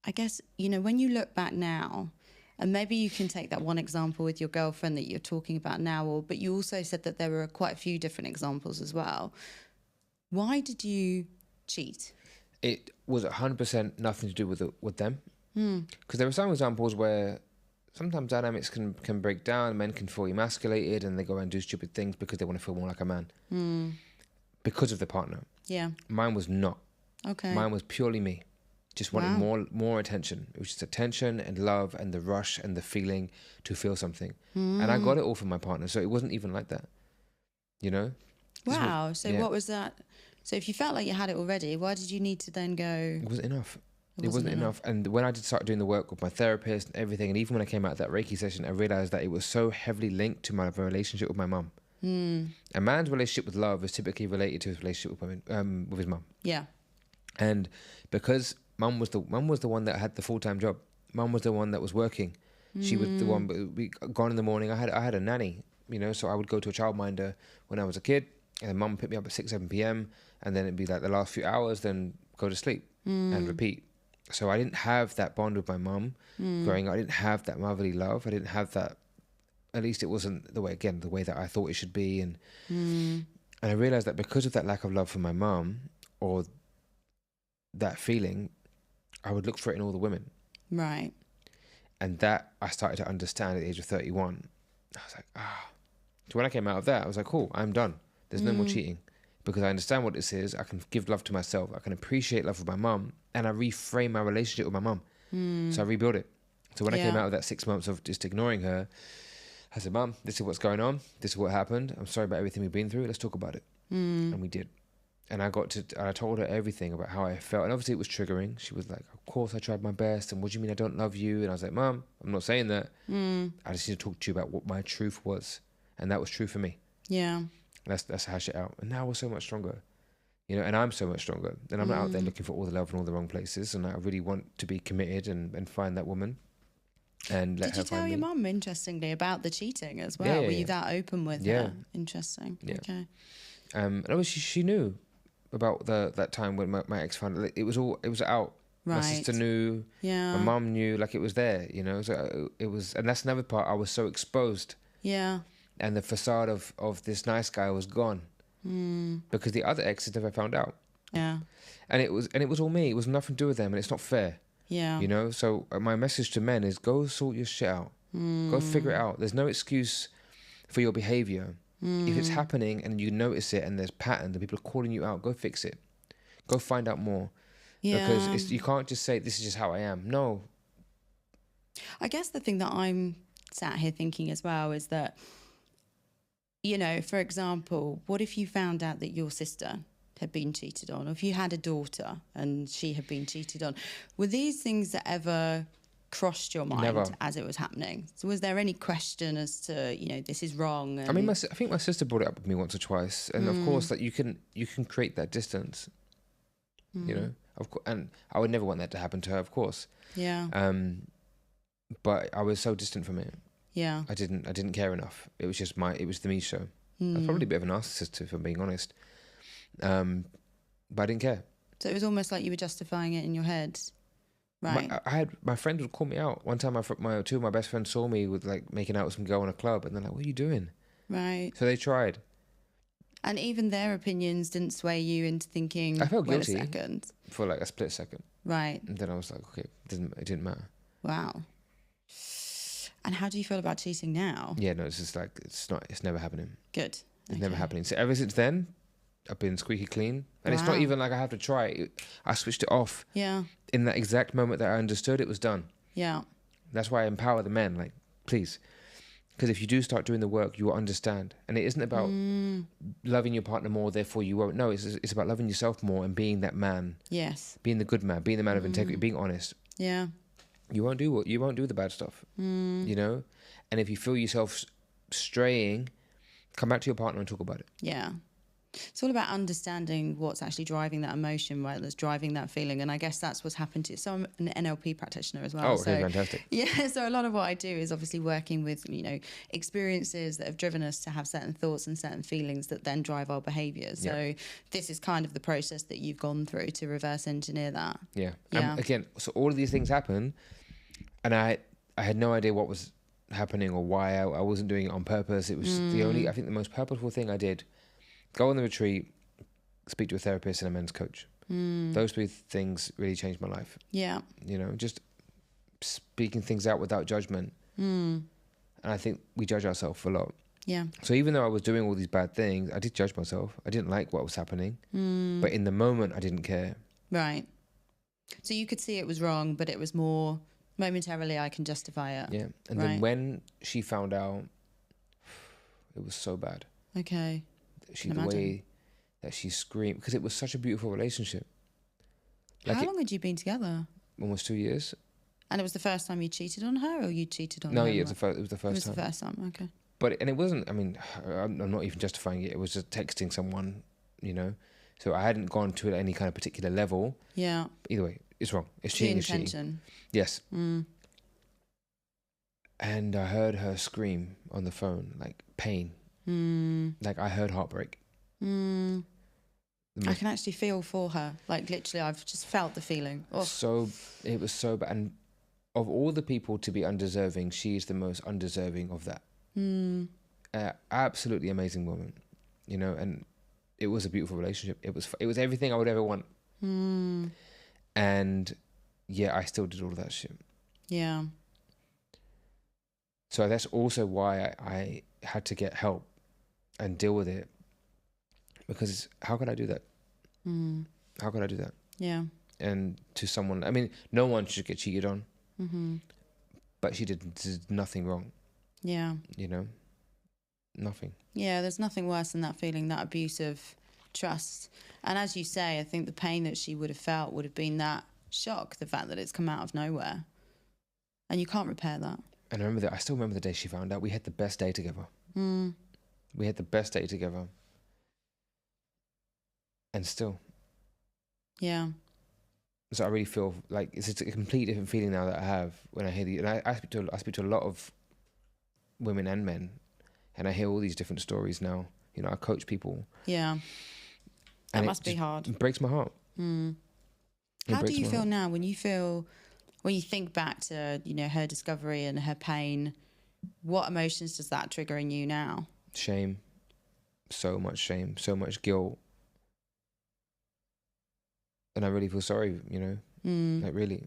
S2: I guess, you know, when you look back now, and maybe you can take that one example with your girlfriend that you're talking about now, but you also said that there were quite a few different examples as well. Why did you cheat?
S1: It was 100% nothing to do with them. Because there were some examples where sometimes dynamics can break down, men can feel emasculated, and they go and do stupid things because they want to feel more like a man. Because of the partner.
S2: Yeah.
S1: Mine was not.
S2: Okay.
S1: Mine was purely me. Just wanting more attention. It was just attention and love and the rush and the feeling to feel something. And I got it all from my partner. So it wasn't even like that. You know?
S2: Wow. What was that? So if you felt like you had it already, why did you need to then go?
S1: It wasn't enough. It wasn't enough. And when I did start doing the work with my therapist and everything, and even when I came out of that Reiki session, I realized that it was so heavily linked to my relationship with my mum. A man's relationship with love is typically related to his relationship with his mum.
S2: Yeah.
S1: And because Mum was the one that had the full-time job. Mum was the one that was working. She was the one. We gone in the morning. I had a nanny, you know. So I would go to a childminder when I was a kid, and then Mum would pick me up at 6-7 p.m. and then it'd be like the last few hours, then go to sleep and repeat. So I didn't have that bond with my mum growing up. I didn't have that motherly love. I didn't have that. At least it wasn't the way that I thought it should be. And I realized that because of that lack of love for my mum, or that feeling, I would look for it in all the women.
S2: Right.
S1: And that I started to understand at the age of 31. I was like, So when I came out of that, I was like, cool, I'm done. There's no more cheating. Because I understand what this is. I can give love to myself. I can appreciate love with my mum. And I reframe my relationship with my mum. So I rebuilt it. So when I came out of that 6 months of just ignoring her, I said, Mum, this is what's going on. This is what happened. I'm sorry about everything we've been through. Let's talk about it. And we did. And I told her everything about how I felt. And obviously it was triggering. She was like, of course I tried my best. And what do you mean I don't love you? And I was like, Mum, I'm not saying that. I just need to talk to you about what my truth was. And that was true for me.
S2: Yeah.
S1: And let's hash it out. And now we're so much stronger. You know, and I'm so much stronger. And I'm not out there looking for all the love in all the wrong places. And I really want to be committed and find that woman. And let her find me. Did you
S2: tell your mum, interestingly, about the cheating as well?
S1: Yeah,
S2: Were you that open with her? Interesting.
S1: Yeah.
S2: Okay.
S1: And obviously she knew about that time when my ex found it. It was out.
S2: Right.
S1: My sister knew.
S2: Yeah.
S1: My mum knew. Like, it was there, you know. So it was, and that's another part. I was so exposed.
S2: Yeah.
S1: And the facade of this nice guy was gone. Because the other exes never found out.
S2: Yeah.
S1: And it was all me. It was nothing to do with them, and it's not fair.
S2: Yeah.
S1: You know. So my message to men is: go sort your shit out. Go figure it out. There's no excuse for your behavior. If it's happening and you notice it and there's patterns and people are calling you out, go fix it. Go find out more.
S2: Yeah.
S1: Because you can't just say, this is just how I am. No.
S2: I guess the thing that I'm sat here thinking as well is that, you know, for example, what if you found out that your sister had been cheated on, or if you had a daughter and she had been cheated on? Were these things that ever crossed your mind
S1: Never.
S2: as it was happening? So was there any question as to, you know, this is wrong? And
S1: I mean, I think my sister brought it up with me once or twice, and of course, that you can create that distance. You know, and I would never want that to happen to her, of course.
S2: Yeah.
S1: But I was so distant from it.
S2: Yeah.
S1: I didn't care enough. It was just it was the me show. I was probably a bit of a narcissist, if I'm being honest. But I didn't care.
S2: So it was almost like you were justifying it in your head. Right.
S1: My friends would call me out. One time, two of my best friends saw me with like making out with some girl in a club, and they're like, "What are you doing?"
S2: Right.
S1: So they tried. And
S2: even their opinions didn't sway you into thinking,
S1: I felt guilty
S2: wait a second.
S1: For like a split second.
S2: Right.
S1: And then I was like, okay, it didn't matter.
S2: Wow. And how do you feel about cheating now?
S1: Yeah, no, it's just like it's never happening.
S2: Good.
S1: It's never happening. So ever since then, I've been squeaky clean. And it's not even like I have to try it. I switched it off.
S2: Yeah.
S1: In that exact moment that I understood, it was done.
S2: Yeah.
S1: That's why I empower the men. Like, please. Because if you do start doing the work, you will understand. And it isn't about loving your partner more, therefore you won't. No, it's about loving yourself more and being that man.
S2: Yes.
S1: Being the good man, being the man of integrity, being honest.
S2: Yeah.
S1: You won't do the bad stuff. You know? And if you feel yourself straying, come back to your partner and talk about it.
S2: Yeah. It's all about understanding what's actually driving that emotion, right? That's driving that feeling. And I guess that's what's happened to you. So I'm an NLP practitioner as well.
S1: Oh, okay, fantastic.
S2: Yeah, so a lot of what I do is obviously working with, you know, experiences that have driven us to have certain thoughts and certain feelings that then drive our behaviours.
S1: Yeah.
S2: So this is kind of the process that you've gone through to reverse engineer that.
S1: Yeah.
S2: Yeah.
S1: Again, so all of these things happen, and I had no idea what was happening or why. I wasn't doing it on purpose. It was I think the most purposeful thing I did. Go on the retreat, speak to a therapist and a men's coach. Those three things really changed my life.
S2: Yeah.
S1: You know, just speaking things out without judgment. And I think we judge ourselves a lot.
S2: Yeah.
S1: So even though I was doing all these bad things, I did judge myself. I didn't like what was happening. But in the moment, I didn't care.
S2: Right. So you could see it was wrong, but it was more momentarily I can justify it.
S1: Yeah. And then when she found out, it was so bad.
S2: Okay.
S1: The way that she screamed, because it was such a beautiful relationship. Like
S2: How long had you been together?
S1: Almost 2 years.
S2: And it was the first time you cheated on her, or you cheated on her?
S1: No, yeah, it was the first time.
S2: It was the first time, okay.
S1: But it wasn't. I mean, I'm not even justifying it. It was just texting someone, you know. So I hadn't gone to any kind of particular level.
S2: Yeah.
S1: But either way, it's wrong. It's cheating. It's cheating. Yes. And I heard her scream on the phone, like pain. Like I heard heartbreak.
S2: I can actually feel for her. Like literally, I've just felt the feeling. Oh.
S1: So it was so bad. And of all the people to be undeserving, she is the most undeserving of that. Absolutely amazing woman, you know. And it was a beautiful relationship. It was everything I would ever want. And yeah, I still did all of that shit.
S2: Yeah.
S1: So that's also why I had to get help and deal with it, because how could I do that? How could I do that?
S2: Yeah.
S1: And to someone, I mean, no one should get cheated on, but she did nothing wrong.
S2: Yeah.
S1: You know, nothing.
S2: Yeah, there's nothing worse than that feeling, that abuse of trust. And as you say, I think the pain that she would have felt would have been that shock, the fact that it's come out of nowhere. And you can't repair that.
S1: And I still remember the day she found out. We had the best day together. We had the best day together. And still.
S2: Yeah.
S1: So I really feel like it's a complete different feeling now that I have when I hear the. And I speak to a lot of women and men, and I hear all these different stories now. You know, I coach people.
S2: Yeah. That must be hard.
S1: It breaks my heart.
S2: How do you feel now when you think back to, you know, her discovery and her pain? What emotions does that trigger in you now?
S1: Shame. So much shame. So much guilt. and I really feel sorry, you know, like really.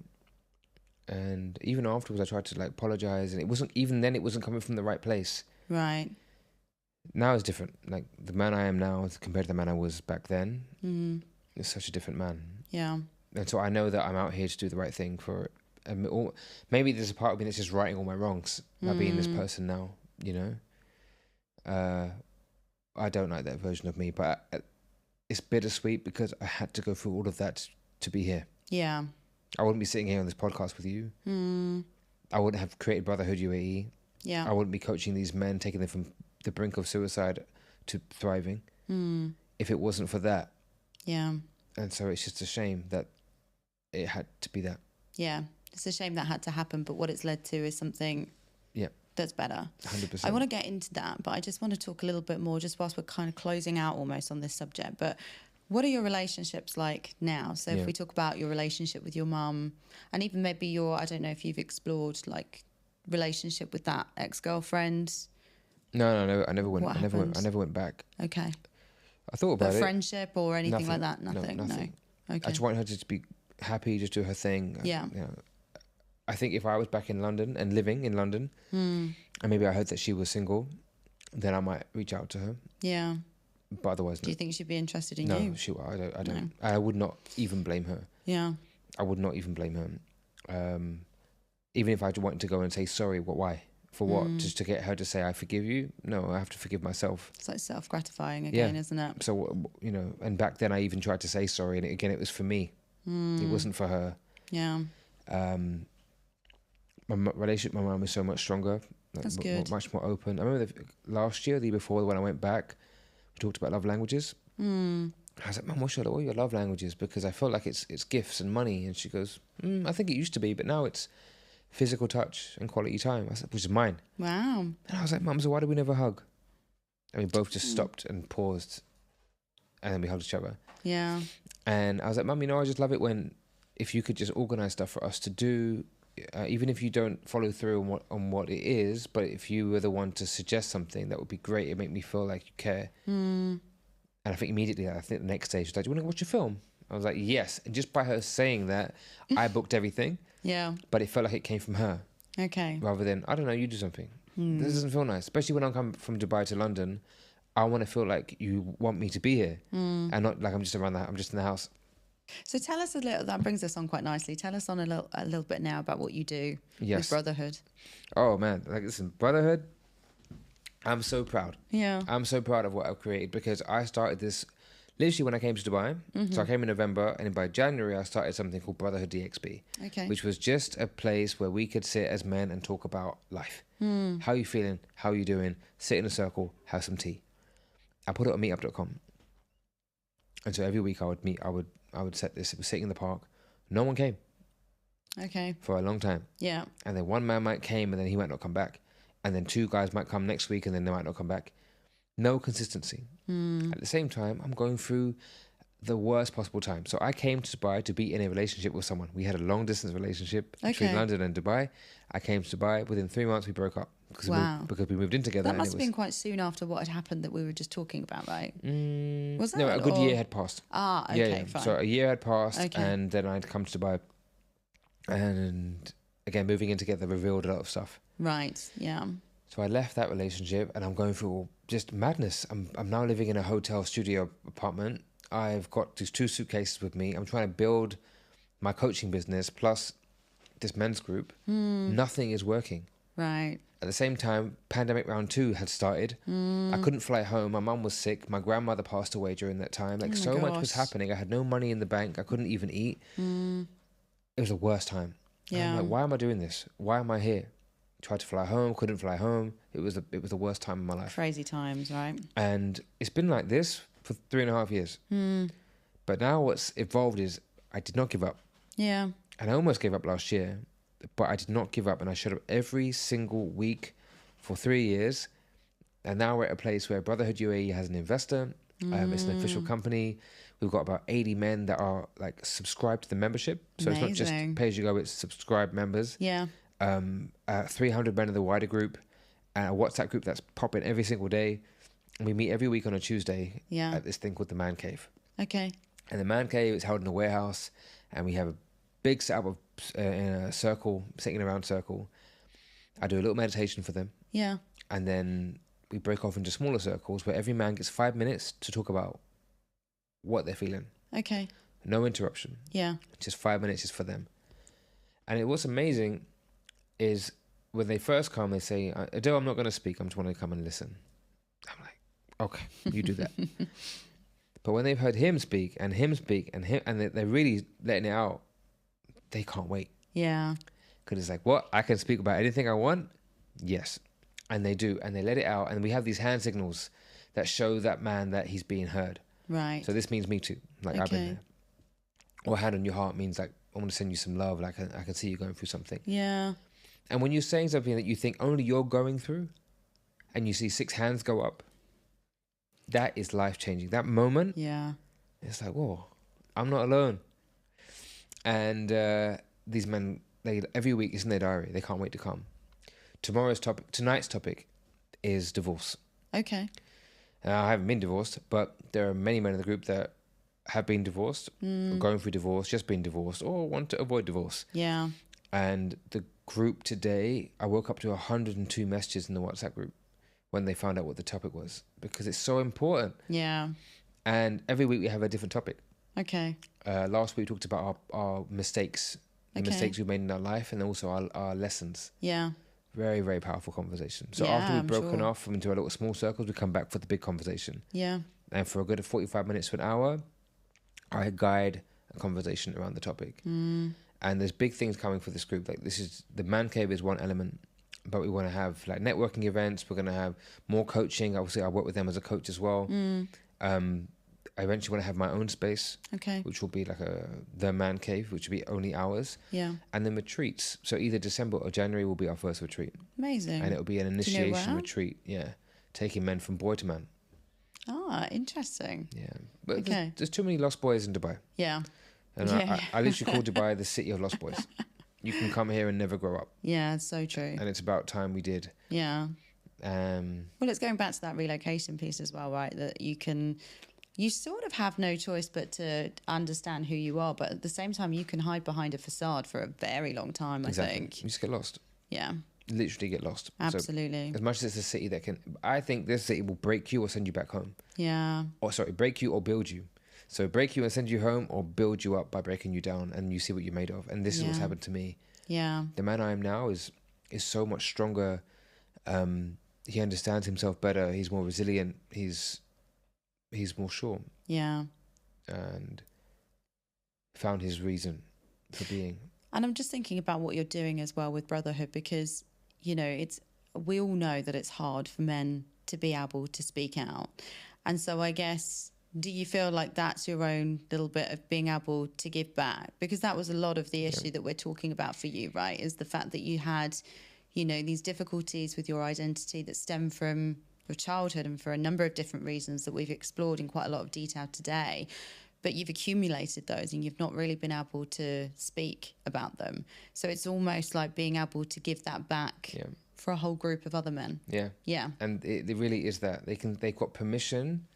S1: And even afterwards, I tried to like apologize, and it wasn't even then. It wasn't coming from the right place.
S2: Right.
S1: Now it's different. Like the man I am now compared to the man I was back then, is such a different man.
S2: Yeah.
S1: And so I know that I'm out here to do the right thing for. Or maybe there's a part of me that's just righting all my wrongs by being this person now. You know. I don't like that version of me, but it's bittersweet because I had to go through all of that to be here.
S2: Yeah.
S1: I wouldn't be sitting here on this podcast with you. I wouldn't have created Brotherhood UAE.
S2: Yeah.
S1: I wouldn't be coaching these men, taking them from the brink of suicide to thriving if it wasn't for that.
S2: Yeah.
S1: And so it's just a shame that it had to be that.
S2: Yeah. It's a shame that had to happen, but what it's led to is something that's better.
S1: 100%.
S2: I want to get into that, but I just want to talk a little bit more just whilst we're kind of closing out almost on this subject. But what are your relationships like now? So if we talk about your relationship with your mum and even maybe your, I don't know if you've explored like relationship with that ex-girlfriend.
S1: No, I never went. I never went back.
S2: Okay.
S1: I thought about
S2: but
S1: it.
S2: friendship or anything
S1: Nothing.
S2: like that? Nothing.
S1: No, nothing.
S2: No. Okay.
S1: I just want her to just be happy, just do her thing.
S2: Yeah.
S1: You know, I think if I was back in London and living in London, and maybe I heard that she was single, then I might reach out to her.
S2: Yeah.
S1: But otherwise,
S2: do you think she'd be interested in
S1: you?
S2: No,
S1: I don't.
S2: No.
S1: I would not even blame her.
S2: Yeah.
S1: I would not even blame her. Even if I wanted to go and say sorry, why? For what? Just to get her to say I forgive you? No, I have to forgive myself.
S2: It's like self-gratifying again, isn't it?
S1: So you know, and back then I even tried to say sorry, and again it was for me. It wasn't for her.
S2: Yeah.
S1: My relationship with my mum is so much stronger. Like,
S2: That's good.
S1: Much more open. I remember last year, the year before, when I went back, we talked about love languages. I was like, Mum, what are your love languages? Because I felt like it's gifts and money. And she goes, I think it used to be, but now it's physical touch and quality time. I said, which is mine.
S2: Wow.
S1: And I was like, Mum, so why do we never hug? And we both just stopped and paused, and then we hugged each other.
S2: Yeah.
S1: And I was like, Mum, you know, I just love it if you could just organise stuff for us to do. Even if you don't follow through on what it is, but if you were the one to suggest something, that would be great. It'd make me feel like you care. And I think immediately, the next day, she's like, do you want to watch a film? I was like, yes. And just by her saying that, I booked everything.
S2: Yeah.
S1: But it felt like it came from her.
S2: Okay.
S1: Rather than, I don't know, you do something. This doesn't feel nice. Especially when I come from Dubai to London, I want to feel like you want me to be here. And not like I'm just in the house.
S2: So tell us a little, that brings us on quite nicely. Tell us on a little bit now about what you do with Brotherhood.
S1: Oh man, like listen, Brotherhood, I'm so proud.
S2: Yeah.
S1: I'm so proud of what I've created because I started this literally when I came to Dubai. So I came in November and by January I started something called Brotherhood DXB.
S2: Okay.
S1: Which was just a place where we could sit as men and talk about life. How you feeling? How you doing? Sit in a circle, have some tea. I put it on meetup.com. And so every week I would set this. It was sitting in the park. No one came.
S2: Okay.
S1: For a long time.
S2: Yeah.
S1: And then one man might came and then he might not come back. And then two guys might come next week and then they might not come back. No consistency. At the same time, I'm going through the worst possible time. So I came to Dubai to be in a relationship with someone. We had a long distance relationship between London and Dubai. I came to Dubai. Within 3 months, we broke up. Because we moved in together.
S2: That must have been quite soon after what had happened that we were just talking about, right? Was that?
S1: No, a good year had passed.
S2: Okay, fine.
S1: So a year had passed and then I'd come to Dubai. And again, moving in together revealed a lot of stuff.
S2: Right, yeah.
S1: So I left that relationship and I'm going through just madness. I'm now living in a hotel studio apartment. I've got these 2 suitcases with me. I'm trying to build my coaching business plus this men's group. Nothing is working.
S2: Right.
S1: At the same time, pandemic round 2 had started. I couldn't fly home. My mum was sick. My grandmother passed away during that time. Like so much was happening. I had no money in the bank. I couldn't even eat. It was the worst time.
S2: Yeah.
S1: I'm like, why am I doing this? Why am I here? Tried to fly home, couldn't fly home. It was the worst time of my life.
S2: Crazy times, right?
S1: And it's been like this for 3.5 years. But now what's evolved is I did not give up.
S2: Yeah.
S1: And I almost gave up last year, but I did not give up. And I showed up every single week for 3 years. And now we're at a place where Brotherhood UAE has an investor. It's an official company. We've got about 80 men that are like subscribed to the membership. So It's not just pay as you go, it's subscribed members.
S2: Yeah.
S1: 300 men in the wider group, and a WhatsApp group that's popping every single day. And we meet every week on a Tuesday at this thing called the Man Cave.
S2: Okay.
S1: And the man cave is held in a warehouse, and we have a big setup of in a circle, sitting around circle. I do a little meditation for them.
S2: Yeah.
S1: And then we break off into smaller circles where every man gets 5 minutes to talk about what they're feeling.
S2: Okay.
S1: No interruption.
S2: Yeah.
S1: Just 5 minutes is for them. And what's amazing is when they first come, they say, Adil, I'm not going to speak. I'm just want to come and listen. I'm like, okay, you do that. But when they've heard him speak and they're really letting it out, they can't wait.
S2: Yeah.
S1: Because it's like, what? I can speak about anything I want? Yes. And they do. And they let it out. And we have these hand signals that show that man that he's being heard.
S2: Right.
S1: So this means me too. Like, I've been there. Or hand on your heart means like, I want to send you some love. Like, I can see you going through something.
S2: Yeah.
S1: And when you're saying something that you think only you're going through, and you see 6 hands go up, that is life-changing. That moment, it's like, whoa, I'm not alone. And these men, they every week it's in their diary. They can't wait to come. Tonight's topic is divorce.
S2: Okay.
S1: I haven't been divorced, but there are many men in the group that have been divorced, or going through divorce, just been divorced, or want to avoid divorce.
S2: Yeah.
S1: And the group today, I woke up to 102 messages in the WhatsApp group when they found out what the topic was, because it's so important.
S2: Yeah. And
S1: every week we have a different topic.
S2: Okay.
S1: Last week we talked about our mistakes, the mistakes we made in our life, and also our lessons.
S2: Yeah.
S1: Very, very powerful conversation. So after we've broken off into our little small circles, we come back for the big conversation.
S2: Yeah.
S1: And for a good 45 minutes to an hour, I guide a conversation around the topic. And there's big things coming for this group. Like, this is, the man cave is one element, but we want to have like networking events. We're going to have more coaching. Obviously, I work with them as a coach as well. I eventually want to have my own space, which will be like the man cave, which will be only ours.
S2: Yeah.
S1: And then retreats. So either December or January will be our first retreat.
S2: Amazing.
S1: And it'll be an initiation retreat. Yeah. Taking men from boy to man.
S2: Ah, interesting.
S1: Yeah. But there's too many lost boys in Dubai.
S2: Yeah.
S1: And I literally call Dubai the city of lost boys. You can come here and never grow up.
S2: Yeah, it's so true.
S1: And it's about time we did.
S2: Yeah. Well, it's going back to that relocation piece as well, right? That you sort of have no choice but to understand who you are, but at the same time, you can hide behind a facade for a very long time, I think.
S1: You just get lost.
S2: Yeah.
S1: Literally get lost.
S2: Absolutely.
S1: So, as much as it's a city that can, I think this city will break you or send you back home.
S2: Yeah.
S1: Or sorry, break you or build you. So break you and send you home, or build you up by breaking you down, and you see what you're made of. And this is what's happened to me.
S2: Yeah.
S1: The man I am now is so much stronger. He understands himself better. He's more resilient. He's more sure. Yeah. And found his reason for being.
S2: And I'm just thinking about what you're doing as well with Brotherhood, because, you know, we all know that it's hard for men to be able to speak out. And so I guess, do you feel like that's your own little bit of being able to give back? Because that was a lot of the issue that we're talking about for you, right? Is the fact that you had, you know, these difficulties with your identity that stem from your childhood, and for a number of different reasons that we've explored in quite a lot of detail today. But you've accumulated those and you've not really been able to speak about them. So it's almost like being able to give that back for a whole group of other men.
S1: Yeah. Yeah. And it really is that. They've got permission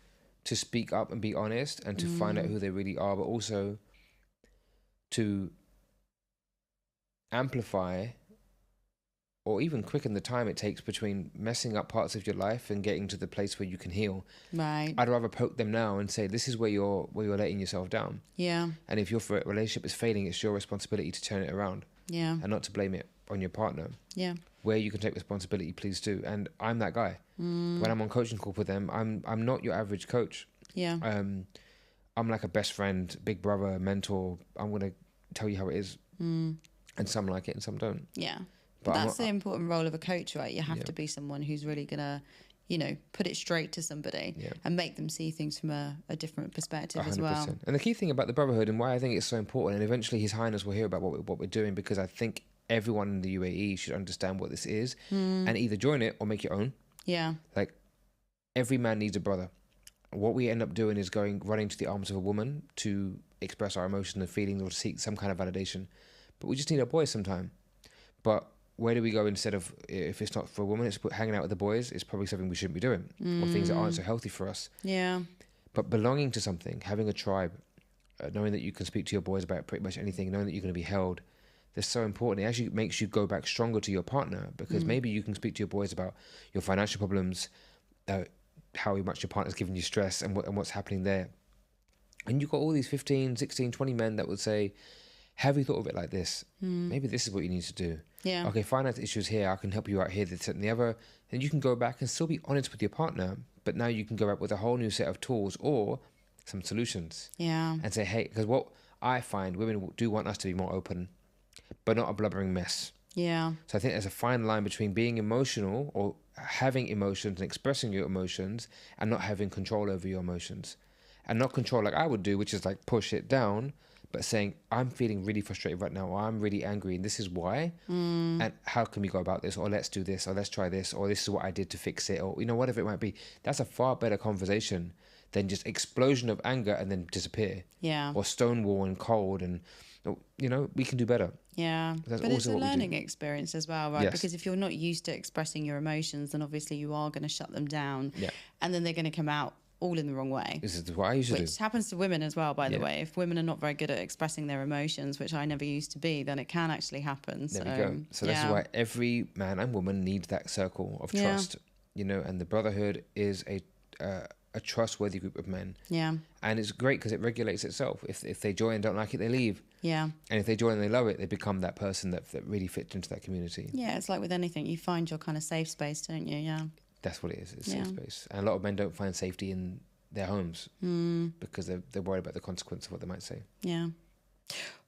S1: to speak up and be honest and to find out who they really are, but also to amplify or even quicken the time it takes between messing up parts of your life and getting to the place where you can heal.
S2: Right.
S1: I'd rather poke them now and say, this is where you're letting yourself down. Yeah. And if your relationship is failing, it's your responsibility to turn it around. Yeah. And not to blame it on your partner. Yeah. Where you can take responsibility, please do. And I'm that guy. When I'm on coaching call with them, I'm not your average coach. Yeah. I'm like a best friend, big brother, mentor. I'm going to tell you how it is. And some like it and some don't. Yeah. But that's the important role of a coach, right? You have to be someone who's really going to, you know, put it straight to somebody and make them see things from a different perspective 100%. As well. And the key thing about the Brotherhood and why I think it's so important, and eventually His Highness will hear about what we're doing, because I think everyone in the UAE should understand what this is and either join it or make your own. Yeah. Like, every man needs a brother. What we end up doing is running to the arms of a woman to express our emotions and feelings or to seek some kind of validation. But we just need our boys sometime. But where do we go instead of, if it's not for a woman, it's hanging out with the boys, it's probably something we shouldn't be doing, or things that aren't so healthy for us. Yeah. But belonging to something, having a tribe, knowing that you can speak to your boys about pretty much anything, knowing that you're going to be held, that's so important. It actually makes you go back stronger to your partner, because maybe you can speak to your boys about your financial problems, how much your partner's giving you stress, and what's happening there. And you've got all these 15, 16, 20 men that would say, have you thought of it like this? Maybe this is what you need to do.
S2: Yeah.
S1: Okay, finance issues here, I can help you out here, this and the other. And you can go back and still be honest with your partner, but now you can go back with a whole new set of tools or some solutions.
S2: Yeah.
S1: And say, hey, because what I find, women do want us to be more open, but not a blubbering mess.
S2: Yeah.
S1: So I think there's a fine line between being emotional or having emotions and expressing your emotions, and not having control over your emotions. And not control like I would do, which is like push it down, but saying, I'm feeling really frustrated right now, or I'm really angry, and this is why. And how can we go about this? Or let's do this, or let's try this, or this is what I did to fix it, or, you know, whatever it might be. That's a far better conversation than just explosion of anger and then disappear.
S2: Yeah.
S1: Or stonewall and cold, and, you know, we can do better.
S2: Yeah.
S1: That's
S2: But it's
S1: also
S2: a
S1: what we do.
S2: learning experience as well, right?
S1: Yes.
S2: Because if you're not used to expressing your emotions, then obviously you are going to shut them down.
S1: Yeah.
S2: And then they're going to come out all in the wrong way.
S1: This is what I usually
S2: Which
S1: do.
S2: happens to women as well, by the way. If women are not very good at expressing their emotions, which I never used to be, then it can actually happen.
S1: There we go. So this is why every man and woman need that circle of trust, you know, and the Brotherhood is a trustworthy group of men.
S2: Yeah.
S1: And it's great because it regulates itself. If they join and don't like it, they leave.
S2: Yeah.
S1: And if they join and they love it, they become that person that really fits into that community.
S2: Yeah, it's like with anything. You find your kind of safe space, don't you? Yeah.
S1: That's what it is. It's safe space. And a lot of men don't find safety in their homes because they're worried about the consequence of what they might say.
S2: Yeah.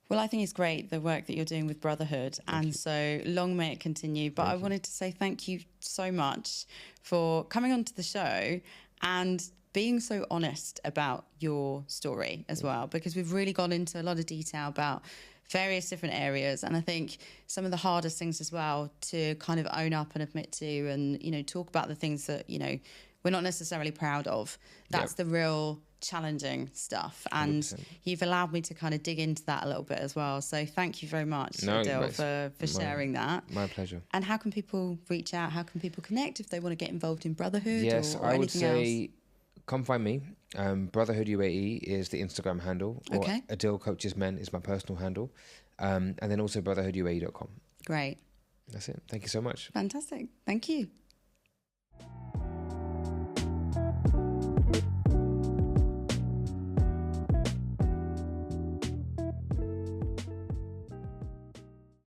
S2: Well, I think it's great, the work that you're doing with Brotherhood. So long may it continue. But I wanted to say thank you so much for coming onto the show and being so honest about your story as well, because we've really gone into a lot of detail about various different areas. And I think some of the hardest things as well to kind of own up and admit to, and, you know, talk about the things that, you know, we're not necessarily proud of. That's the real challenging stuff. And
S1: 100%.
S2: you've allowed me to kind of dig into that a little bit as well. So thank you very much, Adil, for sharing that.
S1: My pleasure.
S2: And how can people reach out? How can people connect if they want to get involved in Brotherhood or anything
S1: I would say
S2: else?
S1: come find me. Brotherhood UAE is the Instagram handle.
S2: Okay.
S1: Or Adil Coaches Men is my personal handle. And then also brotherhooduae.com.
S2: Great.
S1: That's it. Thank you so much.
S2: Fantastic. Thank you.